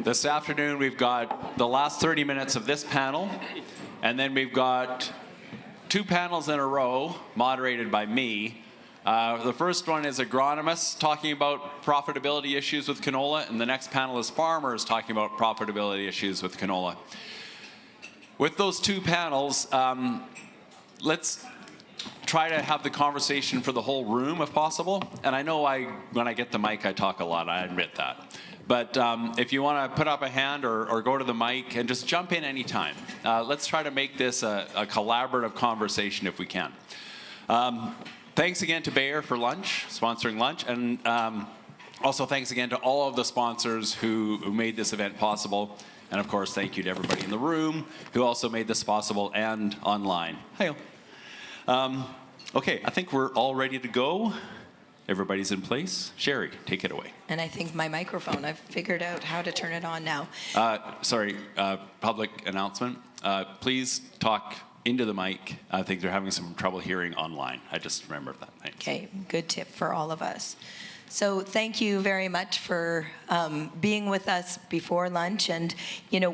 This afternoon, we've got the last 30 minutes of this panel, and then we've got two panels in a row moderated by me. The first one is agronomists talking about profitability issues with canola, and the next panel is farmers talking about profitability issues with canola. With those two panels, let's try to have the conversation for the whole room if possible. And I know when I get the mic, I talk a lot, I admit that. But if you want to put up a hand or go to the mic and just jump in anytime. Let's try to make this a collaborative conversation if we can. Thanks again to Bayer for lunch, sponsoring lunch. And also thanks again to all of the sponsors who made this event possible. And of course, thank you to everybody in the room who also made this possible and online. Hi. Okay, I think we're all ready to go. Everybody's in place. Sherry, take it away. And I think my microphone, I've figured out how to turn it on now. Sorry, public announcement. Please talk into the mic. I think they're having some trouble hearing online. I just remembered that. Thanks. Okay, good tip for all of us. So thank you very much for being with us before lunch. And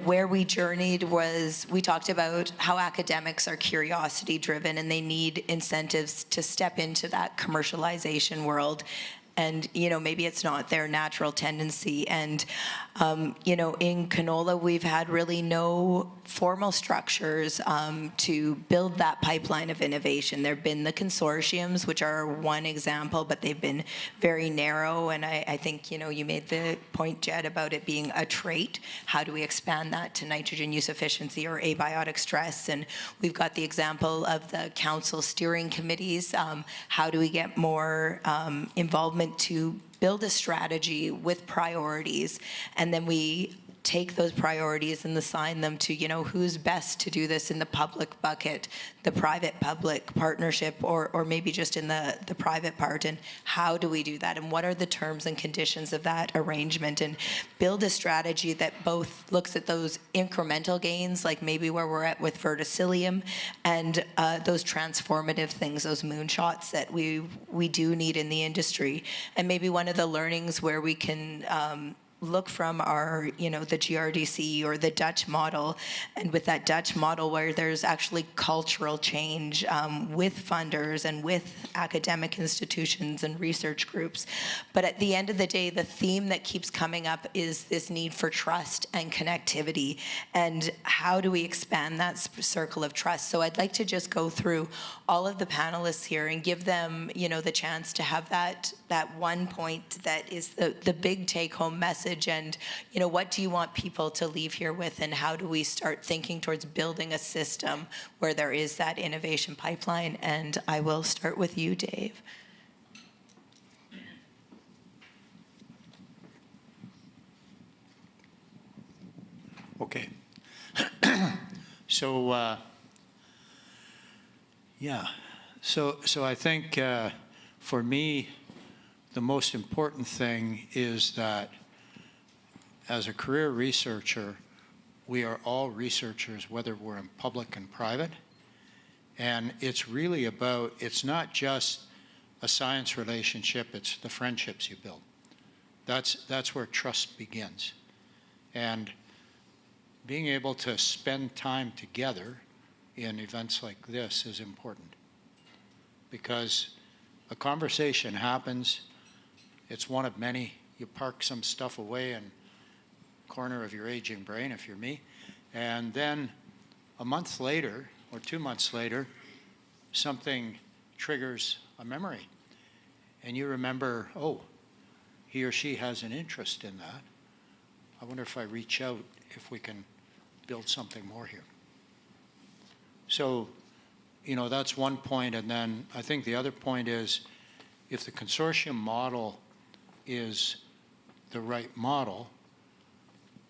where we journeyed was we talked about how academics are curiosity driven and they need incentives to step into that commercialization world. And maybe it's not their natural tendency. And in canola, we've had really no formal structures to build that pipeline of innovation. There have been the consortiums, which are one example, but they've been very narrow. And I think you made the point, Jed, about it being a trait. How do we expand that to nitrogen use efficiency or abiotic stress? And we've got the example of the council steering committees. How do we get more involvement to build a strategy with priorities, and then we take those priorities and assign them to who's best to do this in the public bucket, the private-public partnership, or maybe just in the private part, and how do we do that, and what are the terms and conditions of that arrangement, and build a strategy that both looks at those incremental gains, like maybe where we're at with verticillium, and those transformative things, those moonshots that we do need in the industry. And maybe one of the learnings where we can look from our, the GRDC or the Dutch model, and with that Dutch model where there's actually cultural change with funders and with academic institutions and research groups. But at the end of the day, the theme that keeps coming up is this need for trust and connectivity. And how do we expand that circle of trust? So I'd like to just go through all of the panelists here and give them, the chance to have that one point that is the big take-home message. And what do you want people to leave here with, and how do we start thinking towards building a system where there is that innovation pipeline? And I will start with you, Dave. Okay. So I think for me, the most important thing is that as a career researcher, we are all researchers, whether we're in public and private. And it's really about, it's not just a science relationship, it's the friendships you build. That's where trust begins. And being able to spend time together in events like this is important. Because a conversation happens, it's one of many. You park some stuff away in the corner of your aging brain, if you're me, and then a month later or 2 months later, something triggers a memory. And you remember, oh, he or she has an interest in that. I wonder if I reach out, if we can build something more here. So, that's one point. And then I think the other point is, if the consortium model is the right model,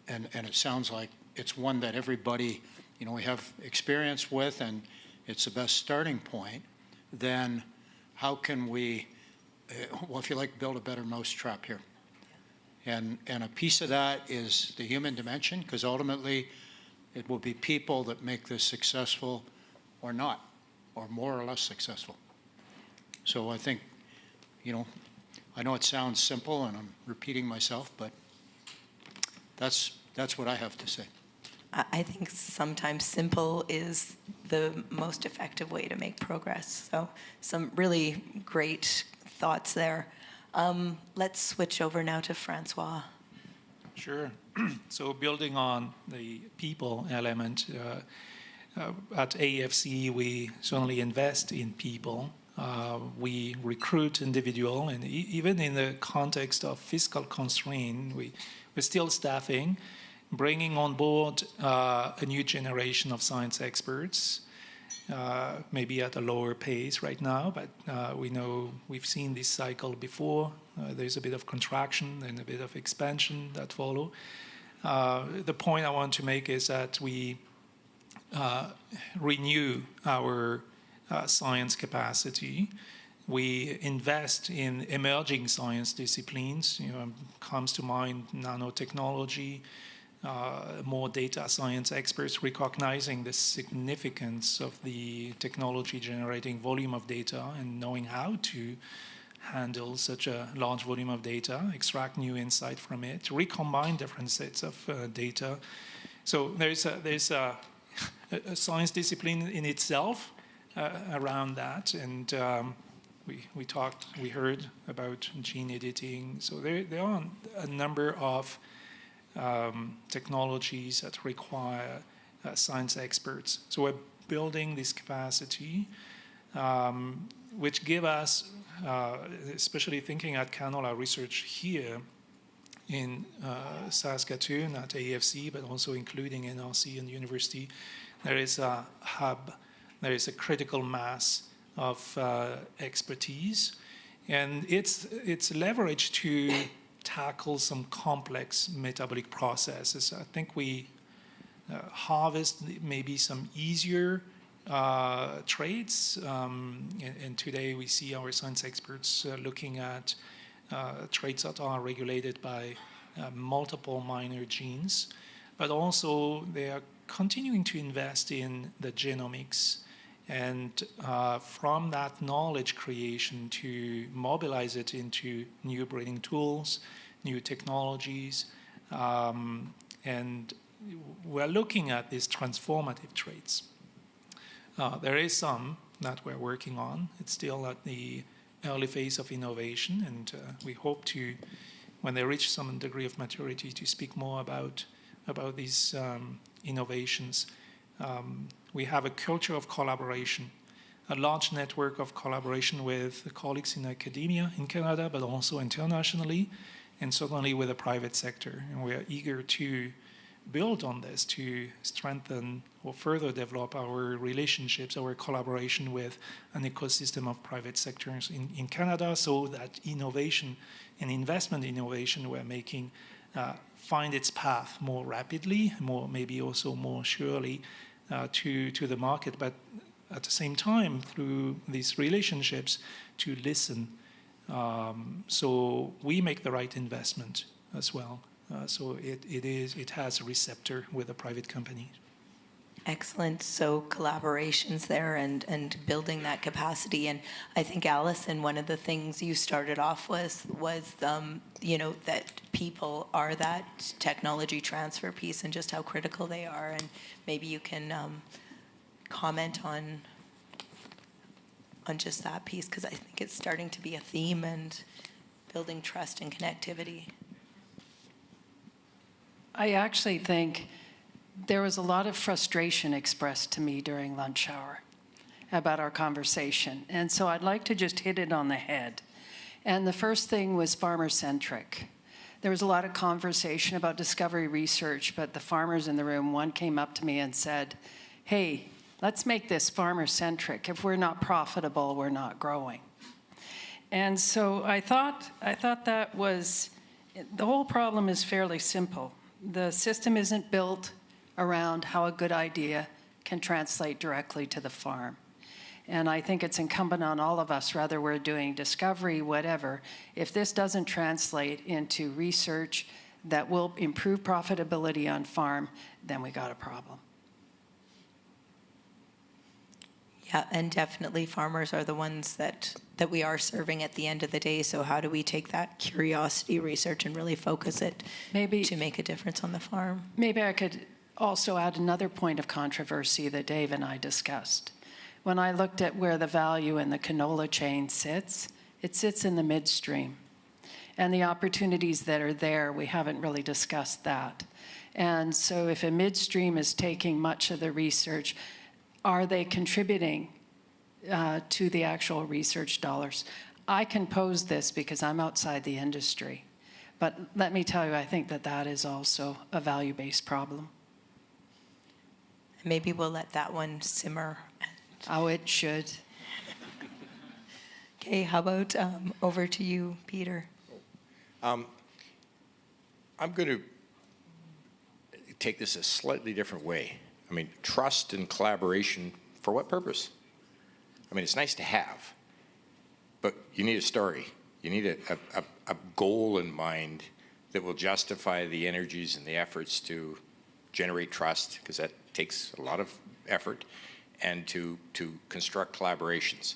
and it sounds like it's one that everybody, we have experience with, and it's the best starting point, then how can we, if you like, build a better mousetrap here? And a piece of that is the human dimension, because ultimately it will be people that make this successful or not, or more or less successful. So I think, I know it sounds simple and I'm repeating myself, but that's That's what I have to say. I think sometimes simple is the most effective way to make progress. So some really great thoughts there. Let's switch over now to Francois. Sure. So building on the people element, at AFC, we certainly invest in people. We recruit individual, and even in the context of fiscal constraint, we're still staffing, bringing on board a new generation of science experts, maybe at a lower pace right now, but we know we've seen this cycle before. There's a bit of contraction and a bit of expansion that follow. The point I want to make is that we renew our science capacity. We invest in emerging science disciplines. Comes to mind nanotechnology, more data science experts recognizing the significance of the technology generating volume of data and knowing how to handle such a large volume of data, extract new insight from it, recombine different sets of data. So there's a science discipline in itself around that, and we heard about gene editing. So there are a number of technologies that require science experts. So we're building this capacity, which give us, especially thinking at Canola research here in Saskatchewan at AFC, but also including NRC and university, there is a hub, there is a critical mass of expertise, and it's leveraged to tackle some complex metabolic processes. I think we harvest maybe some easier traits, and today we see our science experts looking at traits that are regulated by multiple minor genes, but also they are continuing to invest in the genomics, and from that knowledge creation to mobilize it into new breeding tools, new technologies, and we're looking at these transformative traits. There is some that we're working on. It's still at the early phase of innovation, and we hope to, when they reach some degree of maturity, to speak more about these innovations. We have a culture of collaboration, a large network of collaboration with colleagues in academia in Canada, but also internationally, and certainly with the private sector. And we are eager to build on this, to strengthen or further develop our relationships, our collaboration with an ecosystem of private sectors in Canada, so that innovation and investment in innovation we're making find its path more rapidly, maybe also more surely to the market, but at the same time, through these relationships, to listen. So we make the right investment as well. So it has a receptor with a private company. Excellent. So collaborations there and building that capacity. And I think, Alison, one of the things you started off with was that people are that technology transfer piece and just how critical they are. And maybe you can comment on just that piece, because I think it's starting to be a theme, and building trust and connectivity. I actually think there was a lot of frustration expressed to me during lunch hour about our conversation. And so I'd like to just hit it on the head. And the first thing was farmer-centric. There was a lot of conversation about discovery research, but the farmers in the room, one came up to me and said, hey, let's make this farmer-centric. If we're not profitable, we're not growing. And so I thought that was, the whole problem is fairly simple. The system isn't built around how a good idea can translate directly to the farm. And I think it's incumbent on all of us, whether we're doing discovery, whatever, if this doesn't translate into research that will improve profitability on farm, then we got a problem. Yeah, and definitely farmers are the ones that we are serving at the end of the day. So how do we take that curiosity research and really focus it Maybe to make a difference on the farm? Maybe I could also add another point of controversy that Dave and I discussed. When I looked at where the value in the canola chain sits, it sits in the midstream. And the opportunities that are there, we haven't really discussed that. And so if a midstream is taking much of the research, are they contributing to the actual research dollars? I can pose this because I'm outside the industry. But let me tell you, I think that that is also a value-based problem. Maybe we'll let that one simmer. Oh, it should. Okay, how about over to you, Peter? I'm going to take this a slightly different way. I mean, trust and collaboration, for what purpose? I mean, it's nice to have, but you need a story. You need a goal in mind that will justify the energies and the efforts to generate trust, because that takes a lot of effort, and to construct collaborations.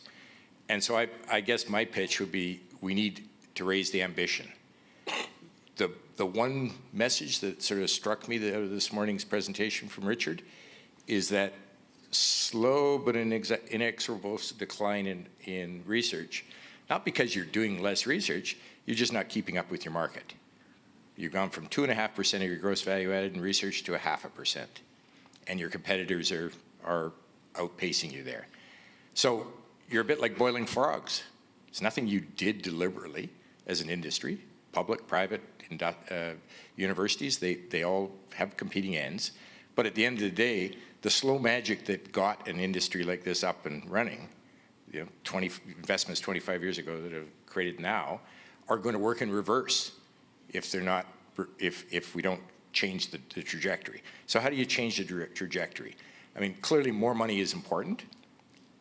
And so I guess my pitch would be, we need to raise the ambition. The one message that sort of struck me out of this morning's presentation from Richard is that slow but inexorable decline in research, not because you're doing less research, you're just not keeping up with your market. You've gone from 2.5% of your gross value added in research to 0.5%, and your competitors are outpacing you there. So you're a bit like boiling frogs. It's nothing you did deliberately as an industry. Public, private, universities, they all have competing ends. But at the end of the day, the slow magic that got an industry like this up and running, 20 investments 25 years ago that have created now, are going to work in reverse if they're not, if we don't change the trajectory. So how do you change the trajectory? I mean, clearly more money is important.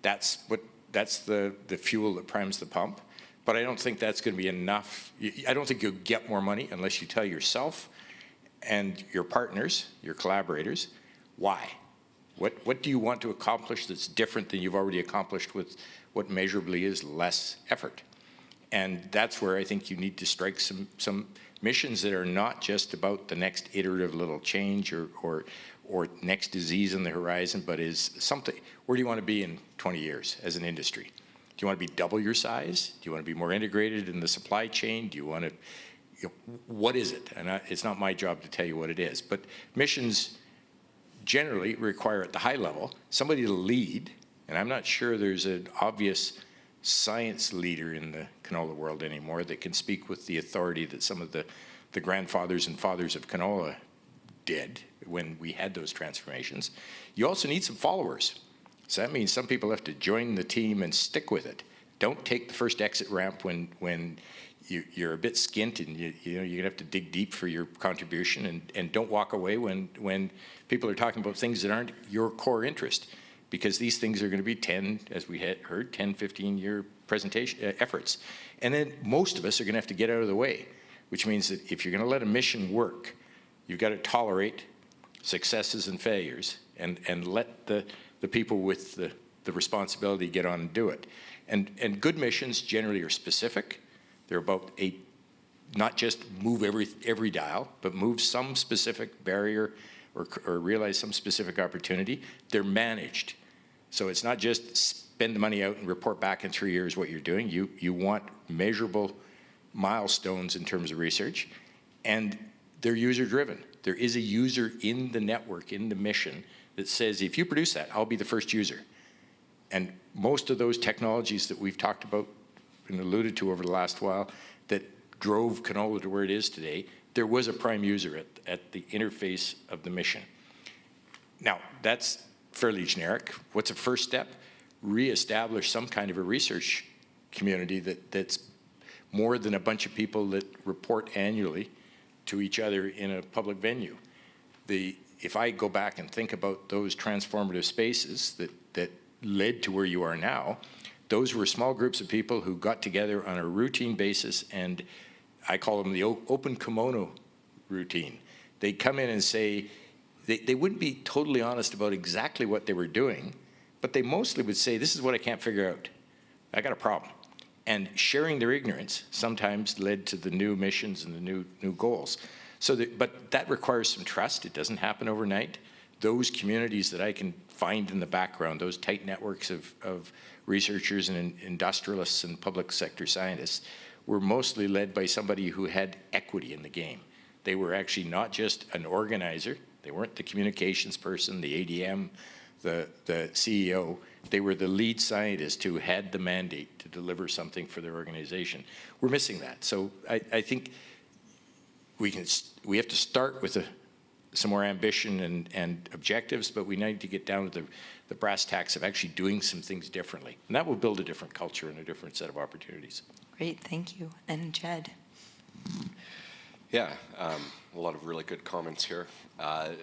That's the fuel that primes the pump. But I don't think that's going to be enough. I don't think you'll get more money unless you tell yourself and your partners, your collaborators, why. What do you want to accomplish that's different than you've already accomplished with what measurably is less effort? And that's where I think you need to strike some missions that are not just about the next iterative little change or next disease on the horizon, but is something, where do you want to be in 20 years as an industry? Do you want to be double your size? Do you want to be more integrated in the supply chain? Do you want to, what is it? And it's not my job to tell you what it is, but missions generally require at the high level somebody to lead, and I'm not sure there's an obvious science leader in the canola world anymore that can speak with the authority that some of the grandfathers and fathers of canola did when we had those transformations. You also need some followers. So that means some people have to join the team and stick with it. Don't take the first exit ramp when you're a bit skint and you're gonna have to dig deep for your contribution, and don't walk away when people are talking about things that aren't your core interest, because these things are going to be 10, as we had heard, 10, 15-year presentation efforts. And then most of us are going to have to get out of the way, which means that if you're going to let a mission work, you've got to tolerate successes and failures and let the people with the responsibility get on and do it. And good missions generally are specific. They're about not just move every dial, but move some specific barrier or realize some specific opportunity. They're managed. So it's not just spend the money out and report back in 3 years what you're doing. You want measurable milestones in terms of research, and they're user-driven. There is a user in the network, in the mission, that says, if you produce that, I'll be the first user. And most of those technologies that we've talked about and alluded to over the last while that drove canola to where it is today, there was a prime user at the interface of the mission. Now, that's fairly generic. What's a first step? Reestablish some kind of a research community that's more than a bunch of people that report annually to each other in a public venue. If I go back and think about those transformative spaces that led to where you are now, those were small groups of people who got together on a routine basis, and I call them the open kimono routine. They'd come in and say, they wouldn't be totally honest about exactly what they were doing, but they mostly would say, this is what I can't figure out. I got a problem. And sharing their ignorance sometimes led to the new missions and the new goals. But that requires some trust. It doesn't happen overnight. Those communities that I can find in the background, those tight networks of researchers and industrialists and public sector scientists, were mostly led by somebody who had equity in the game. They were actually not just an organizer. They weren't the communications person, the ADM, the CEO. They were the lead scientist who had the mandate to deliver something for their organization. We're missing that. So I think we have to start with some more ambition and objectives, but we need to get down to the brass tacks of actually doing some things differently. And that will build a different culture and a different set of opportunities. Great, thank you. And Jed? Yeah, a lot of really good comments here. Kind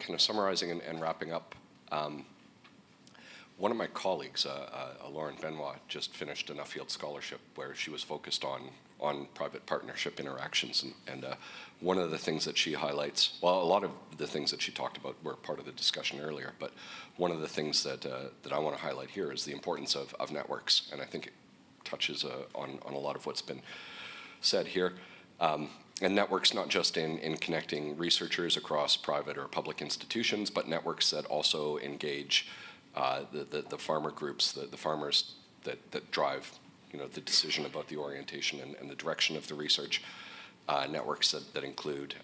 of summarizing and wrapping up, one of my colleagues, Lauren Benoit, just finished a Nuffield Scholarship where she was focused on private partnership interactions. And one of the things that she highlights, well, a lot of the things that she talked about were part of the discussion earlier, but one of the things that I want to highlight here is the importance of networks. And I think it touches on a lot of what's been said here. And networks not just in connecting researchers across private or public institutions, but networks that also engage the farmer groups, the farmers that drive the decision about the orientation and the direction of the research, networks that include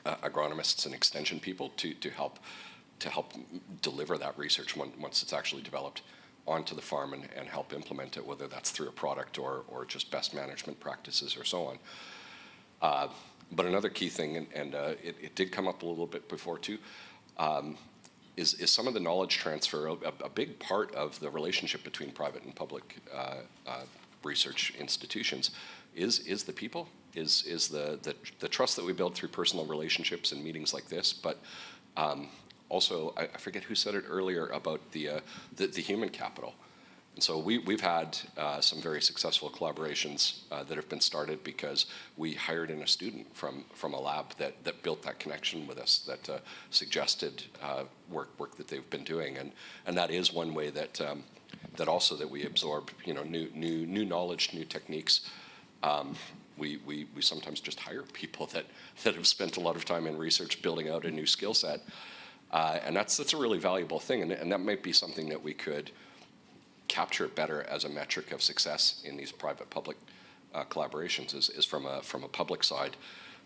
agronomists and extension people to help deliver that research once it's actually developed onto the farm and help implement it, whether that's through a product or just best management practices or so on. But another key thing, and it did come up a little bit before too, is some of the knowledge transfer. A big part of the relationship between private and public research institutions is the people, is the trust that we build through personal relationships and meetings like this, but also, I forget who said it earlier about the human capital. And so we've had some very successful collaborations that have been started because we hired in a student from a lab that built that connection with us, that suggested work that they've been doing, and that is one way that also that we absorb new knowledge, new techniques. We sometimes just hire people that have spent a lot of time in research building out a new skill set, and that's a really valuable thing, and that might be something that we could capture better as a metric of success in these private-public collaborations is from a public side,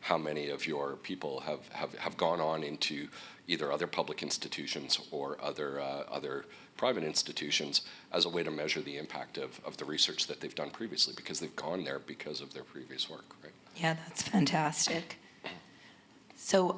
how many of your people have gone on into either other public institutions or other private institutions as a way to measure the impact of the research that they've done previously, because they've gone there because of their previous work, right? Yeah, that's fantastic. So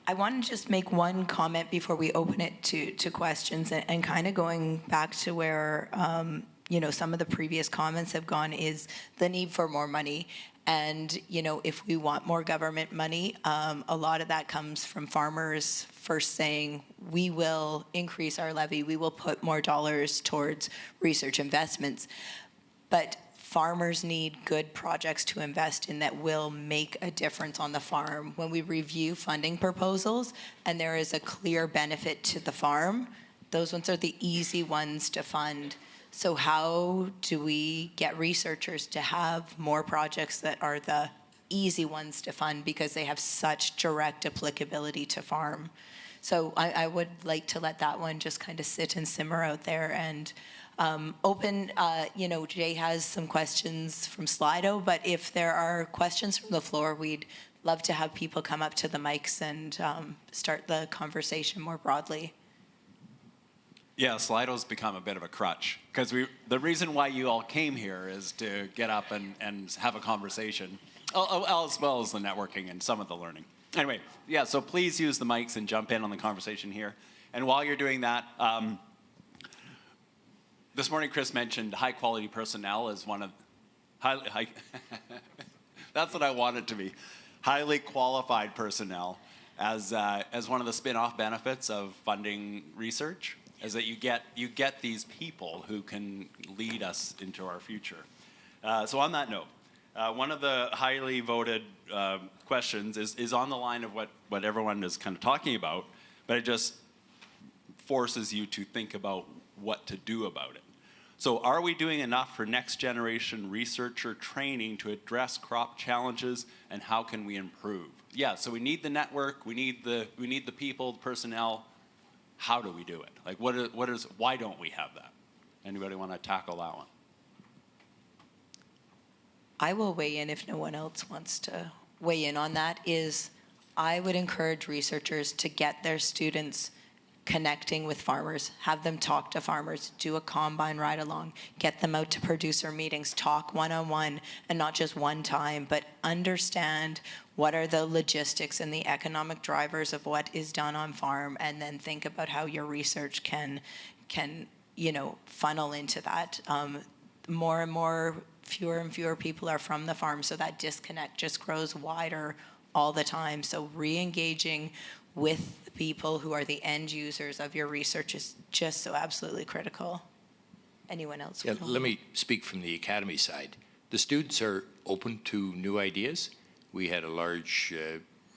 I want to just make one comment before we open it to questions, and kind of going back to where some of the previous comments have gone, is the need for more money. And if we want more government money, a lot of that comes from farmers first saying, we will increase our levy, we will put more dollars towards research investments. But farmers need good projects to invest in that will make a difference on the farm. When we review funding proposals and there is a clear benefit to the farm, those ones are the easy ones to fund. So how do we get researchers to have more projects that are the easy ones to fund because they have such direct applicability to farm? So I would like to let that one just kind of sit and simmer out there and open. Jay has some questions from Slido, but if there are questions from the floor, we'd love to have people come up to the mics and start the conversation more broadly. Yeah, Slido's become a bit of a crutch, because the reason why you all came here is to get up and have a conversation, as well as the networking and some of the learning. Anyway, yeah, so please use the mics and jump in on the conversation here. And while you're doing that, this morning Chris mentioned high-quality personnel as one of that's what I want it to be, highly qualified personnel as one of the spin-off benefits of funding research, is that you get these people who can lead us into our future. So on that note, one of the highly voted questions is on the line of what everyone is kind of talking about, but it just forces you to think about what to do about it. So are we doing enough for next generation researcher training to address crop challenges, and how can we improve? Yeah, so we need the network, we need the people, the personnel. How do we do it? Like why don't we have that? Anybody want to tackle that one? I will weigh in if no one else wants to weigh in on that. I would encourage researchers to get their students connecting with farmers, have them talk to farmers, do a combine ride along, get them out to producer meetings, talk one-on-one, and not just one time, but understand what are the logistics and the economic drivers of what is done on farm, and then think about how your research can funnel into that. More and more, fewer and fewer people are from the farm, so that disconnect just grows wider all the time. So re-engaging with the people who are the end users of your research is just so absolutely critical. Anyone else? Yeah, let me speak from the academy side. The students are open to new ideas. We had a large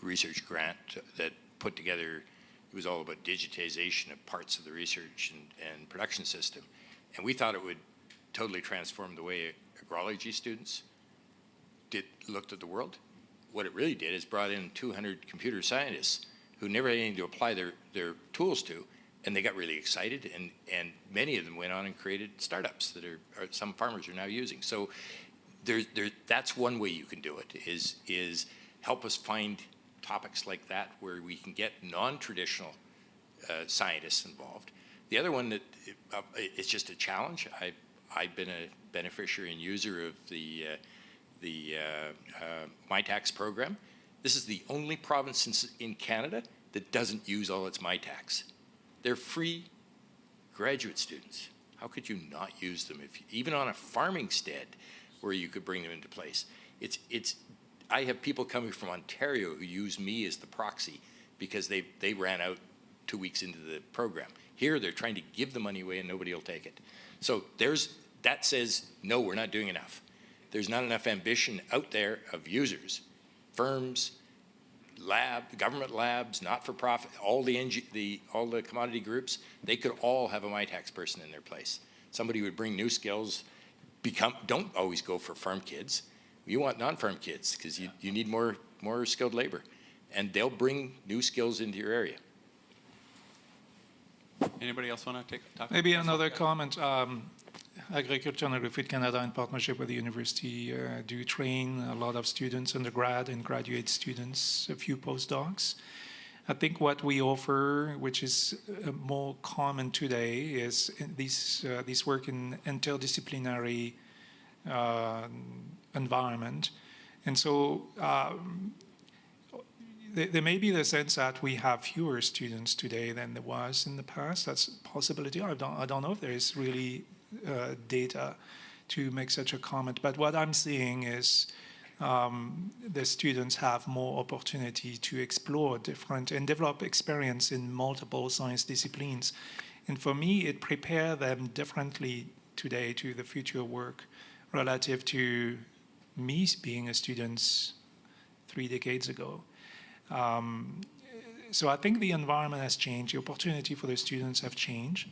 research grant that put together, it was all about digitization of parts of the research and production system. And we thought it would totally transform the way agrology students looked at the world. What it really did is brought in 200 computer scientists who never had anything to apply their tools to, and they got really excited, and many of them went on and created startups that some farmers are now using. So that's one way you can do it, is help us find topics like that where we can get non-traditional scientists involved. The other one that it's just a challenge. I've been a beneficiary and user of the MyTax program. This is the only province in Canada that doesn't use all its MyTax. They're free graduate students. How could you not use them, even on a farming stead where you could bring them into place? I have people coming from Ontario who use me as the proxy because they ran out 2 weeks into the program. Here they're trying to give the money away and nobody will take it. So that says, no, we're not doing enough. There's not enough ambition out there of users, firms, government labs, not-for-profit, all the commodity groups. They could all have a MyTax person in their place. Somebody would bring new skills. Don't always go for farm kids. You want non-farm kids because you need more skilled labor, and they'll bring new skills into your area. Anybody else want to talk? Maybe another comment. Agriculture and Agri-Food Canada, in partnership with the university, do train a lot of students, undergrad and graduate students, a few postdocs. I think what we offer, which is more common today, is this work in interdisciplinary environment. And so there may be the sense that we have fewer students today than there was in the past. That's a possibility. I don't know if there is really data to make such a comment. But what I'm seeing is the students have more opportunity to explore different and develop experience in multiple science disciplines. And for me, it prepares them differently today to the future work relative to me being a student 3 decades ago. So I think the environment has changed. The opportunity for the students have changed.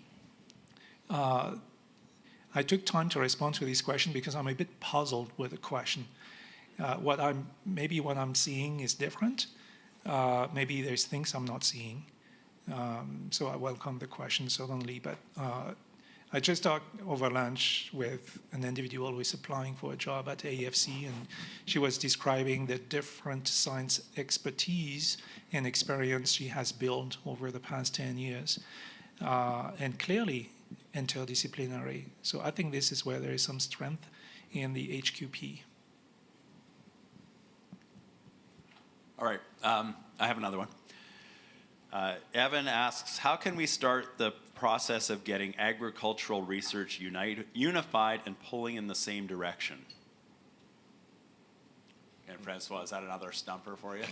I took time to respond to this question because I'm a bit puzzled with the question. What I'm seeing is different. Maybe there's things I'm not seeing. So I welcome the question certainly. But I just talked over lunch with an individual who is applying for a job at AFC, and she was describing the different science expertise and experience she has built over the past 10 years. And clearly, interdisciplinary. So I think this is where there is some strength in the HQP. All right, I have another one. Evan asks, how can we start the process of getting agricultural research unified and pulling in the same direction? And Francois, is that another stumper for you?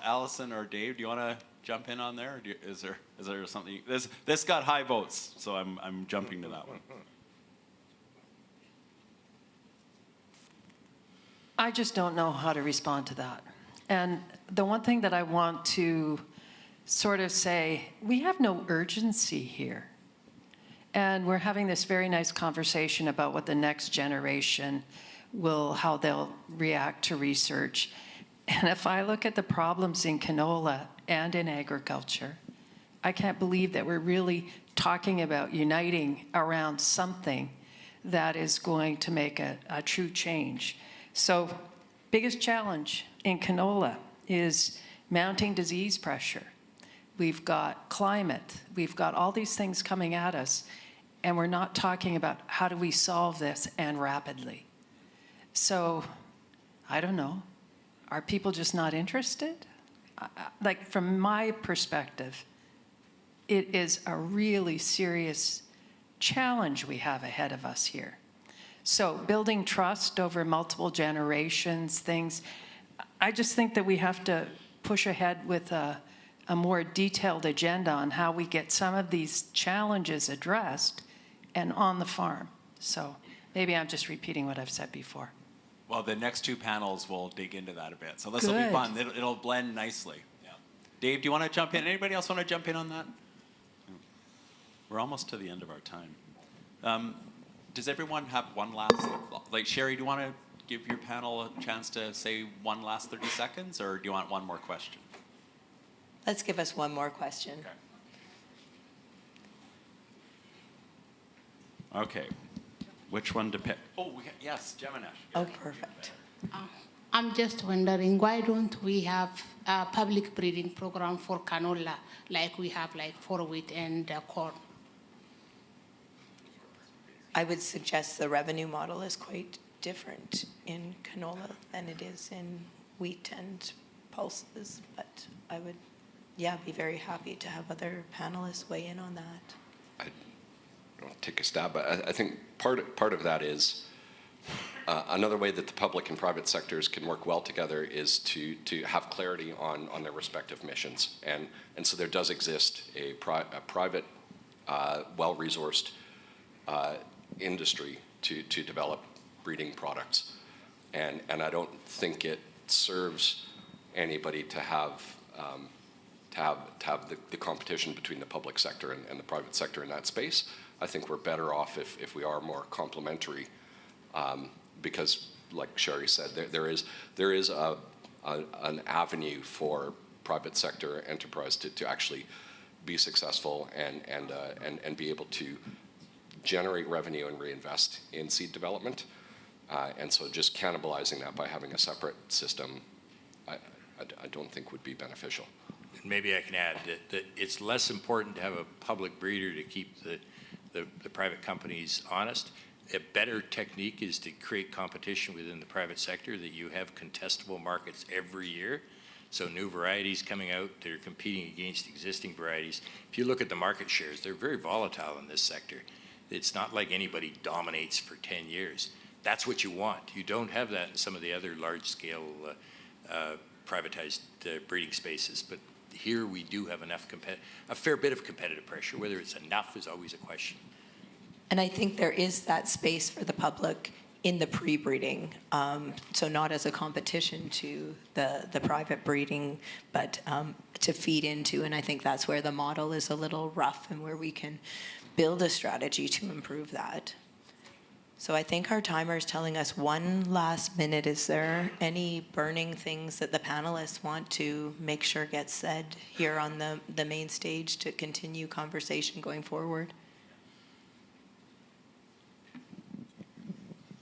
Allison or Dave, do you want to jump in on there? Is there something? This got high votes, so I'm jumping to that one. I just don't know how to respond to that. And the one thing that I want to sort of say, we have no urgency here. And we're having this very nice conversation about what the next generation how they'll react to research. And if I look at the problems in canola and in agriculture, I can't believe that we're really talking about uniting around something that is going to make a true change. So, biggest challenge in canola is mounting disease pressure. We've got climate, we've got all these things coming at us, and we're not talking about how do we solve this and rapidly. So, I don't know. Are people just not interested? Like, from my perspective, it is a really serious challenge we have ahead of us here. So, building trust over multiple generations, things, I just think that we have to push ahead with a more detailed agenda on how we get some of these challenges addressed and on the farm. So, maybe I'm just repeating what I've said before. Well, the next two panels will dig into that a bit. So this will be Good. fun. It'll blend nicely. Yeah. Dave, do you want to jump in? Anybody else want to jump in on that? We're almost to the end of our time. Does everyone have one last, like Sherry, do you want to give your panel a chance to say one last 30 seconds, or do you want one more question? Let's give us one more question. Okay. Which one to pick? Oh, yes, Jeminesh. Oh, perfect. I'm just wondering, why don't we have a public breeding program for canola like we have like for wheat and corn? I would suggest the revenue model is quite different in canola than it is in wheat and pulses, but I would, be very happy to have other panelists weigh in on that. I'll take a stab, but I think part of that is another way that the public and private sectors can work well together is to have clarity on their respective missions, and so there does exist a private, well-resourced industry to develop breeding products, and I don't think it serves anybody to have the competition between the public sector and the private sector in that space. I think we're better off if we are more complementary, because, like Sherry said, there is an avenue for private sector enterprise to actually be successful and be able to generate revenue and reinvest in seed development, and so just cannibalizing that by having a separate system, I don't think would be beneficial. Maybe I can add that it's less important to have a public breeder to keep the private companies honest. A better technique is to create competition within the private sector, that you have contestable markets every year. So new varieties coming out that are competing against existing varieties. If you look at the market shares, they're very volatile in this sector. It's not like anybody dominates for 10 years. That's what you want. You don't have that in some of the other large-scale privatized breeding spaces. But here we do have a fair bit of competitive pressure. Whether it's enough is always a question. And I think there is that space for the public in the pre-breeding, so not as a competition to the private breeding, but to feed into, and I think that's where the model is a little rough and where we can build a strategy to improve that. So I think our timer is telling us one last minute. Is there any burning things that the panelists want to make sure gets said here on the main stage to continue conversation going forward?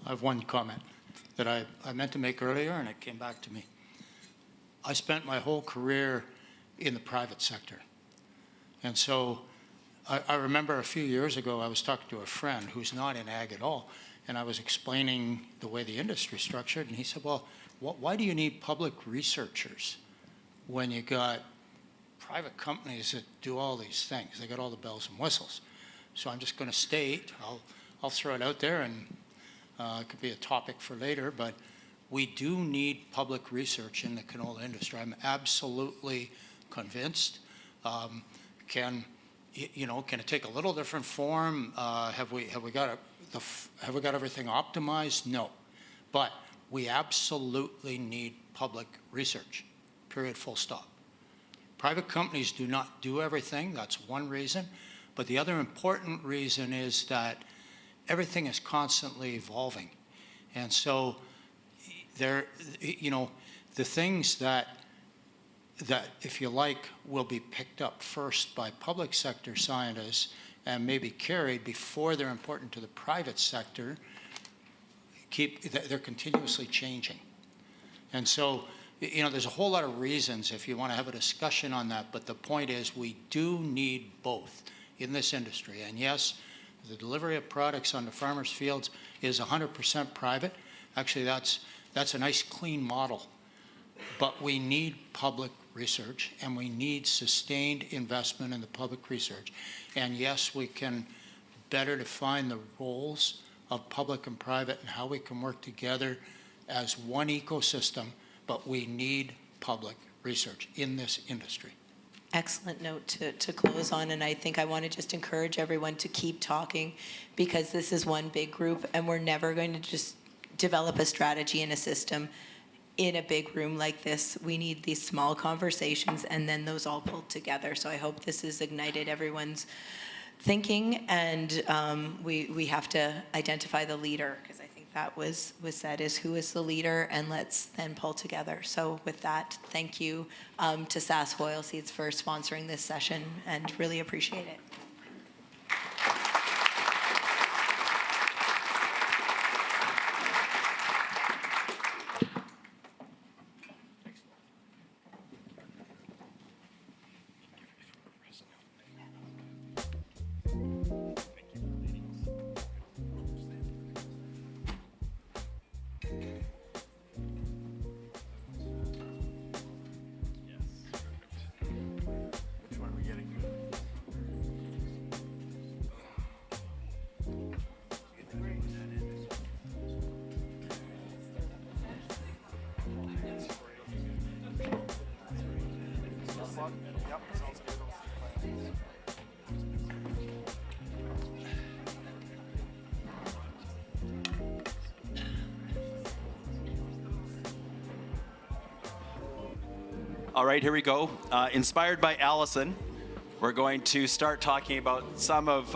I have one comment that I meant to make earlier, and it came back to me. I spent my whole career in the private sector. And so I remember a few years ago, I was talking to a friend who's not in ag at all, and I was explaining the way the industry is structured, and he said, well, why do you need public researchers when you got private companies that do all these things? They got all the bells and whistles. So I'm just going to state, I'll throw it out there, and it could be a topic for later, but we do need public research in the canola industry. I'm absolutely convinced. Can it take a little different form? Have we got everything optimized? No, but we absolutely need public research. Period. Full stop. Private companies do not do everything. That's one reason. But the other important reason is that everything is constantly evolving. And so there, the things that, if you like, will be picked up first by public sector scientists and maybe carried before they're important to the private sector, they're continuously changing. And so, there's a whole lot of reasons if you want to have a discussion on that, but the point is we do need both in this industry. And yes, the delivery of products on the farmers' fields is 100% private. Actually, that's a nice clean model. But we need public research, and we need sustained investment in the public research. And yes, we can better define the roles of public and private and how we can work together as one ecosystem, but we need public research in this industry. Excellent note to close on, and I think I want to just encourage everyone to keep talking, because this is one big group, and we're never going to just develop a strategy and a system in a big room like this. We need these small conversations and then those all pulled together. So I hope this has ignited everyone's thinking, and we have to identify the leader, because I think that was said, is who is the leader, and let's then pull together. So with that, thank you to SAS Oilseeds for sponsoring this session, and really appreciate it. All right, here we go. Inspired by Allison, we're going to start talking about some of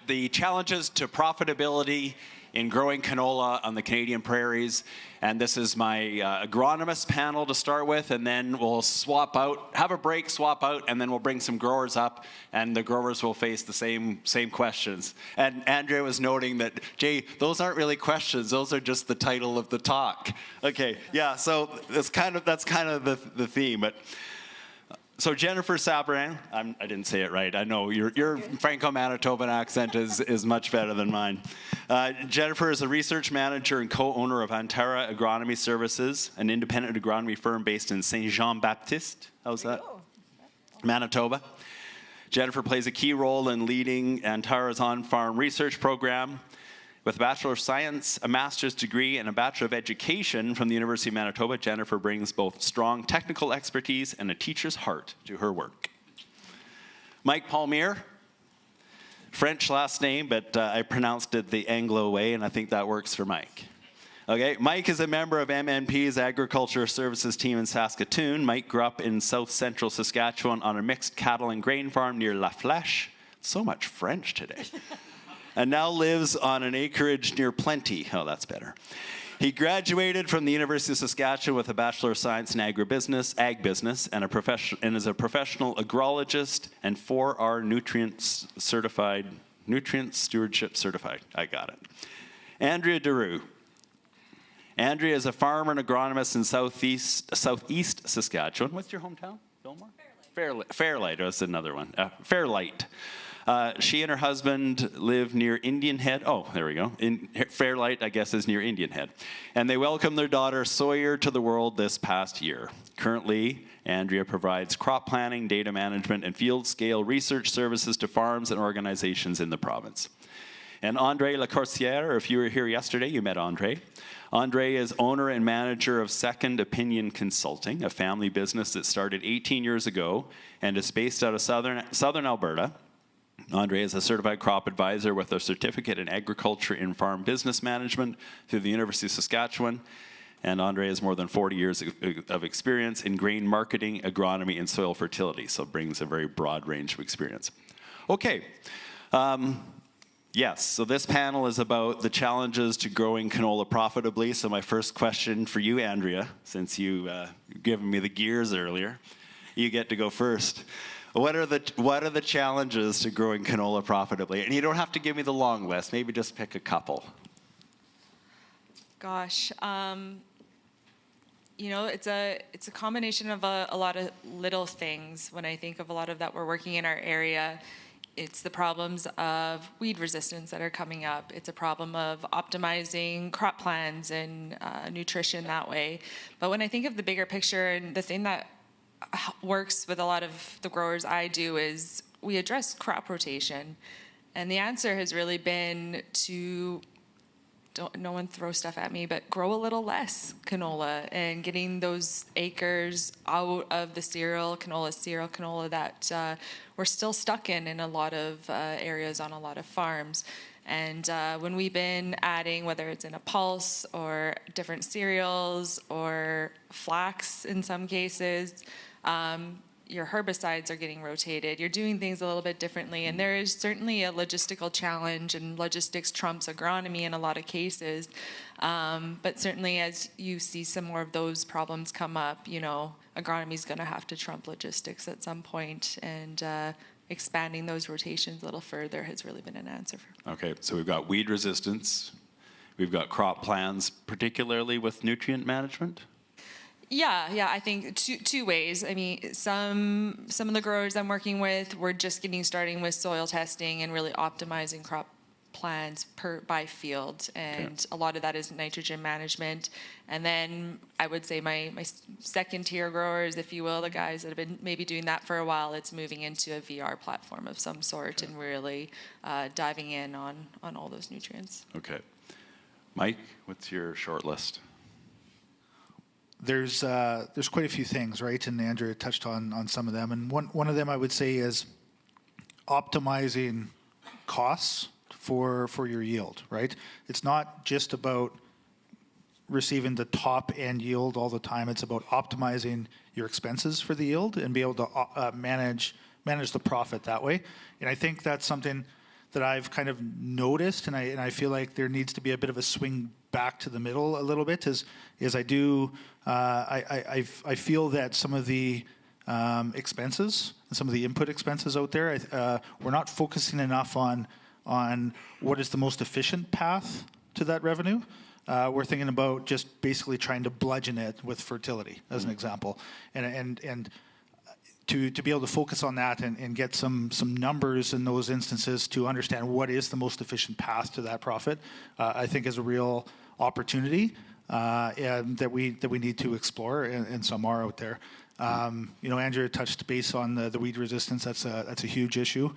the challenges to profitability in growing canola on the Canadian prairies. And this is my agronomist panel to start with, and then we'll swap out, have a break, swap out, and then we'll bring some growers up, and the growers will face the same questions. And Andrea was noting that, Jay, those aren't really questions, those are just the title of the talk. Okay, yeah, so that's kind of the theme. But so Jennifer Sabourin, I didn't say it right. I know your Franco-Manitoban accent is much better than mine. Jennifer is a research manager and co-owner of Antara Agronomy Services, an independent agronomy firm based in Saint-Jean-Baptiste. How's that? Manitoba. Jennifer plays a key role in leading Antara's on-farm research program. With a Bachelor of Science, a Master's degree, and a Bachelor of Education from the University of Manitoba, Jennifer brings both strong technical expertise and a teacher's heart to her work. Mike Palmier, French last name, but I pronounced it the Anglo way, and I think that works for Mike. Okay, Mike is a member of MNP's Agriculture Services team in Saskatoon. Mike grew up in south central Saskatchewan on a mixed cattle and grain farm near La Flèche. So much French today. And now lives on an acreage near Plenty. Oh, that's better. He graduated from the University of Saskatchewan with a Bachelor of Science in ag business, and is a professional agrologist and 4R nutrient stewardship certified. I got it. Andrea Deroux. Andrea is a farmer and agronomist in southeast Saskatchewan. What's your hometown? Fillmore? Fairlight. That's another one. Fairlight. She and her husband live near Indian Head. Oh, there we go. Fairlight, I guess, is near Indian Head. And they welcomed their daughter Sawyer to the world this past year. Currently, Andrea provides crop planning, data management, and field-scale research services to farms and organizations in the province. And Andrea Lacoursière, if you were here yesterday, you met Andre. Andre is owner and manager of Second Opinion Consulting, a family business that started 18 years ago and is based out of southern Alberta. Andre is a certified crop advisor with a certificate in agriculture and farm business management through the University of Saskatchewan. And Andrea has more than 40 years of experience in grain marketing, agronomy, and soil fertility, so brings a very broad range of experience. Okay. Yes, so this panel is about the challenges to growing canola profitably. So my first question for you, Andrea, since you given me the gears earlier, you get to go first. What are the challenges to growing canola profitably? And you don't have to give me the long list. Maybe just pick a couple. Gosh, you know, it's a combination of a lot of little things. When I think of a lot of that we're working in our area, it's the problems of weed resistance that are coming up. It's a problem of optimizing crop plans and nutrition that way. But when I think of the bigger picture, and the thing that works with a lot of the growers I do is we address crop rotation. And the answer has really been to, no one throw stuff at me, but grow a little less canola and getting those acres out of the cereal canola that we're still stuck in a lot of areas on a lot of farms. And when we've been adding, whether it's in a pulse or different cereals or flax in some cases, your herbicides are getting rotated. You're doing things a little bit differently. And there is certainly a logistical challenge, and logistics trumps agronomy in a lot of cases. But certainly as you see some more of those problems come up, you know, agronomy is going to have to trump logistics at some point, and expanding those rotations a little further has really been an answer. Okay, so we've got weed resistance. We've got crop plans, particularly with nutrient management. Yeah, I think two ways. I mean, some of the growers I'm working with, we're just starting with soil testing and really optimizing crop plans by field, and a lot of that is nitrogen management. And then I would say my second tier growers, if you will, the guys that have been maybe doing that for a while, it's moving into a VR platform of some sort and really diving in on all those nutrients. Okay. Mike, what's your short list? There's quite a few things, right? And Andrea touched on some of them. And one of them I would say is optimizing costs for your yield, right? It's not just about receiving the top end yield all the time. It's about optimizing your expenses for the yield and be able to manage the profit that way. And I think that's something that I've kind of noticed, and I feel like there needs to be a bit of a swing back to the middle a little bit. I feel that some of the expenses and some of the input expenses out there, we're not focusing enough on what is the most efficient path to that revenue. We're thinking about just basically trying to bludgeon it with fertility, as an example, and to be able to focus on that and get some numbers in those instances to understand what is the most efficient path to that profit, I think is a real opportunity and that we need to explore, and some are out there. You know, Andrea touched base on the weed resistance. That's a huge issue,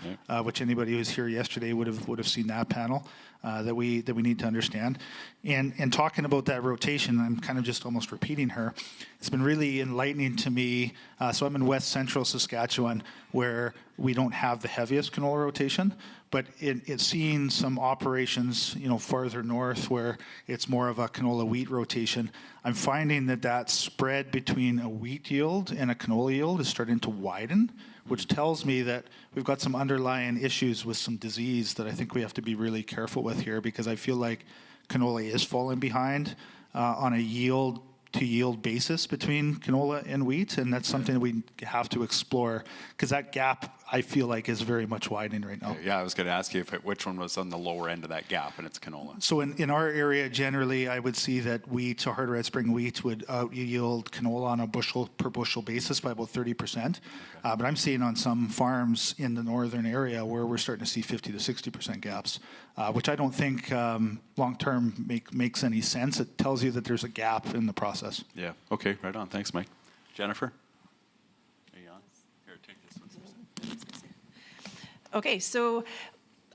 which anybody who was here yesterday would have seen that panel that we need to understand. And talking about that rotation, I'm kind of just almost repeating her. It's been really enlightening to me. So I'm in West Central Saskatchewan, where we don't have the heaviest canola rotation, but it's seeing some operations, you know, farther north where it's more of a canola wheat rotation. I'm finding that spread between a wheat yield and a canola yield is starting to widen, which tells me that we've got some underlying issues with some disease that I think we have to be really careful with here, because I feel like canola is falling behind on a yield to yield basis between canola and wheat, and that's something that we have to explore, because that gap I feel like is very much widening right now. Yeah, I was going to ask you which one was on the lower end of that gap, and it's canola. So in our area, generally, I would see that wheat, or hard red spring wheat, would yield canola on a bushel per bushel basis by about 30%. But I'm seeing on some farms in the northern area where we're starting to see 50 to 60% gaps, which I don't think long-term makes any sense. It tells you that there's a gap in the process. Yeah, okay, right on. Thanks, Mike. Jennifer? Are you on? Here, take this one. Okay, so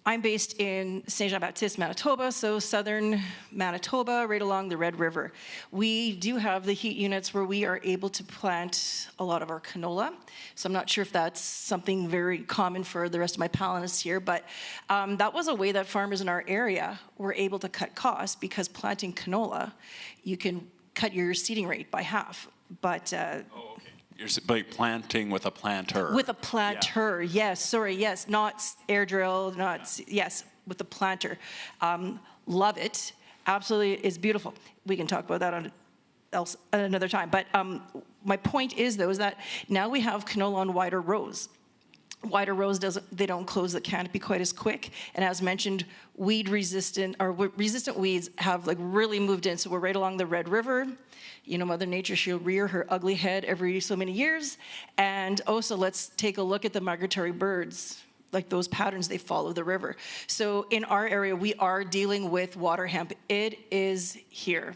I'm based in Saint Jean-Baptiste, Manitoba, so southern Manitoba, right along the Red River. We do have the heat units where we are able to plant a lot of our canola. So I'm not sure if that's something very common for the rest of my panelists here, but that was a way that farmers in our area were able to cut costs, because planting canola, you can cut your seeding rate by half. But You're planting with a planter. with a planter, yes, sorry, yes, not air drill, yes, with the planter. Love it, absolutely, it's beautiful. We can talk about that on another time. But my point is, though, is that now we have canola on wider rows. Wider rows they don't close the canopy quite as quick. And as mentioned, resistant weeds have like really moved in. So we're right along the Red River. You know, Mother Nature, she'll rear her ugly head every so many years. And also let's take a look at the migratory birds. Like those patterns, they follow the river. So in our area, we are dealing with water hemp. It is here.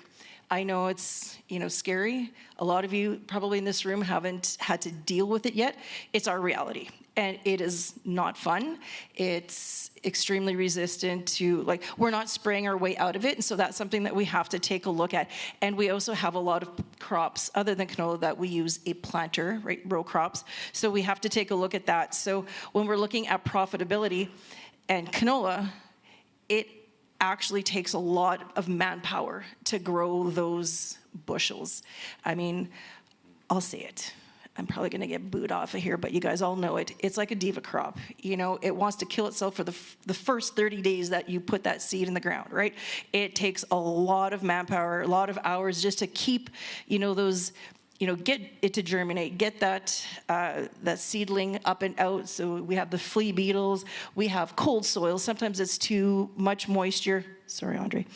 I know it's, scary. A lot of you probably in this room haven't had to deal with it yet. It's our reality. And it is not fun. It's extremely resistant to, we're not spraying our way out of it. And so that's something that we have to take a look at. And we also have a lot of crops other than canola that we use a planter, right, row crops. So we have to take a look at that. So when we're looking at profitability and canola, it actually takes a lot of manpower to grow those bushels. I mean, I'll say it. I'm probably going to get booed off of here, but you guys all know it. It's like a diva crop. It wants to kill itself for the first 30 days that you put that seed in the ground, right? It takes a lot of manpower, a lot of hours just to keep, those, get it to germinate, get that seedling up and out. So we have the flea beetles, we have cold soil. Sometimes it's too much moisture. Sorry, Andre.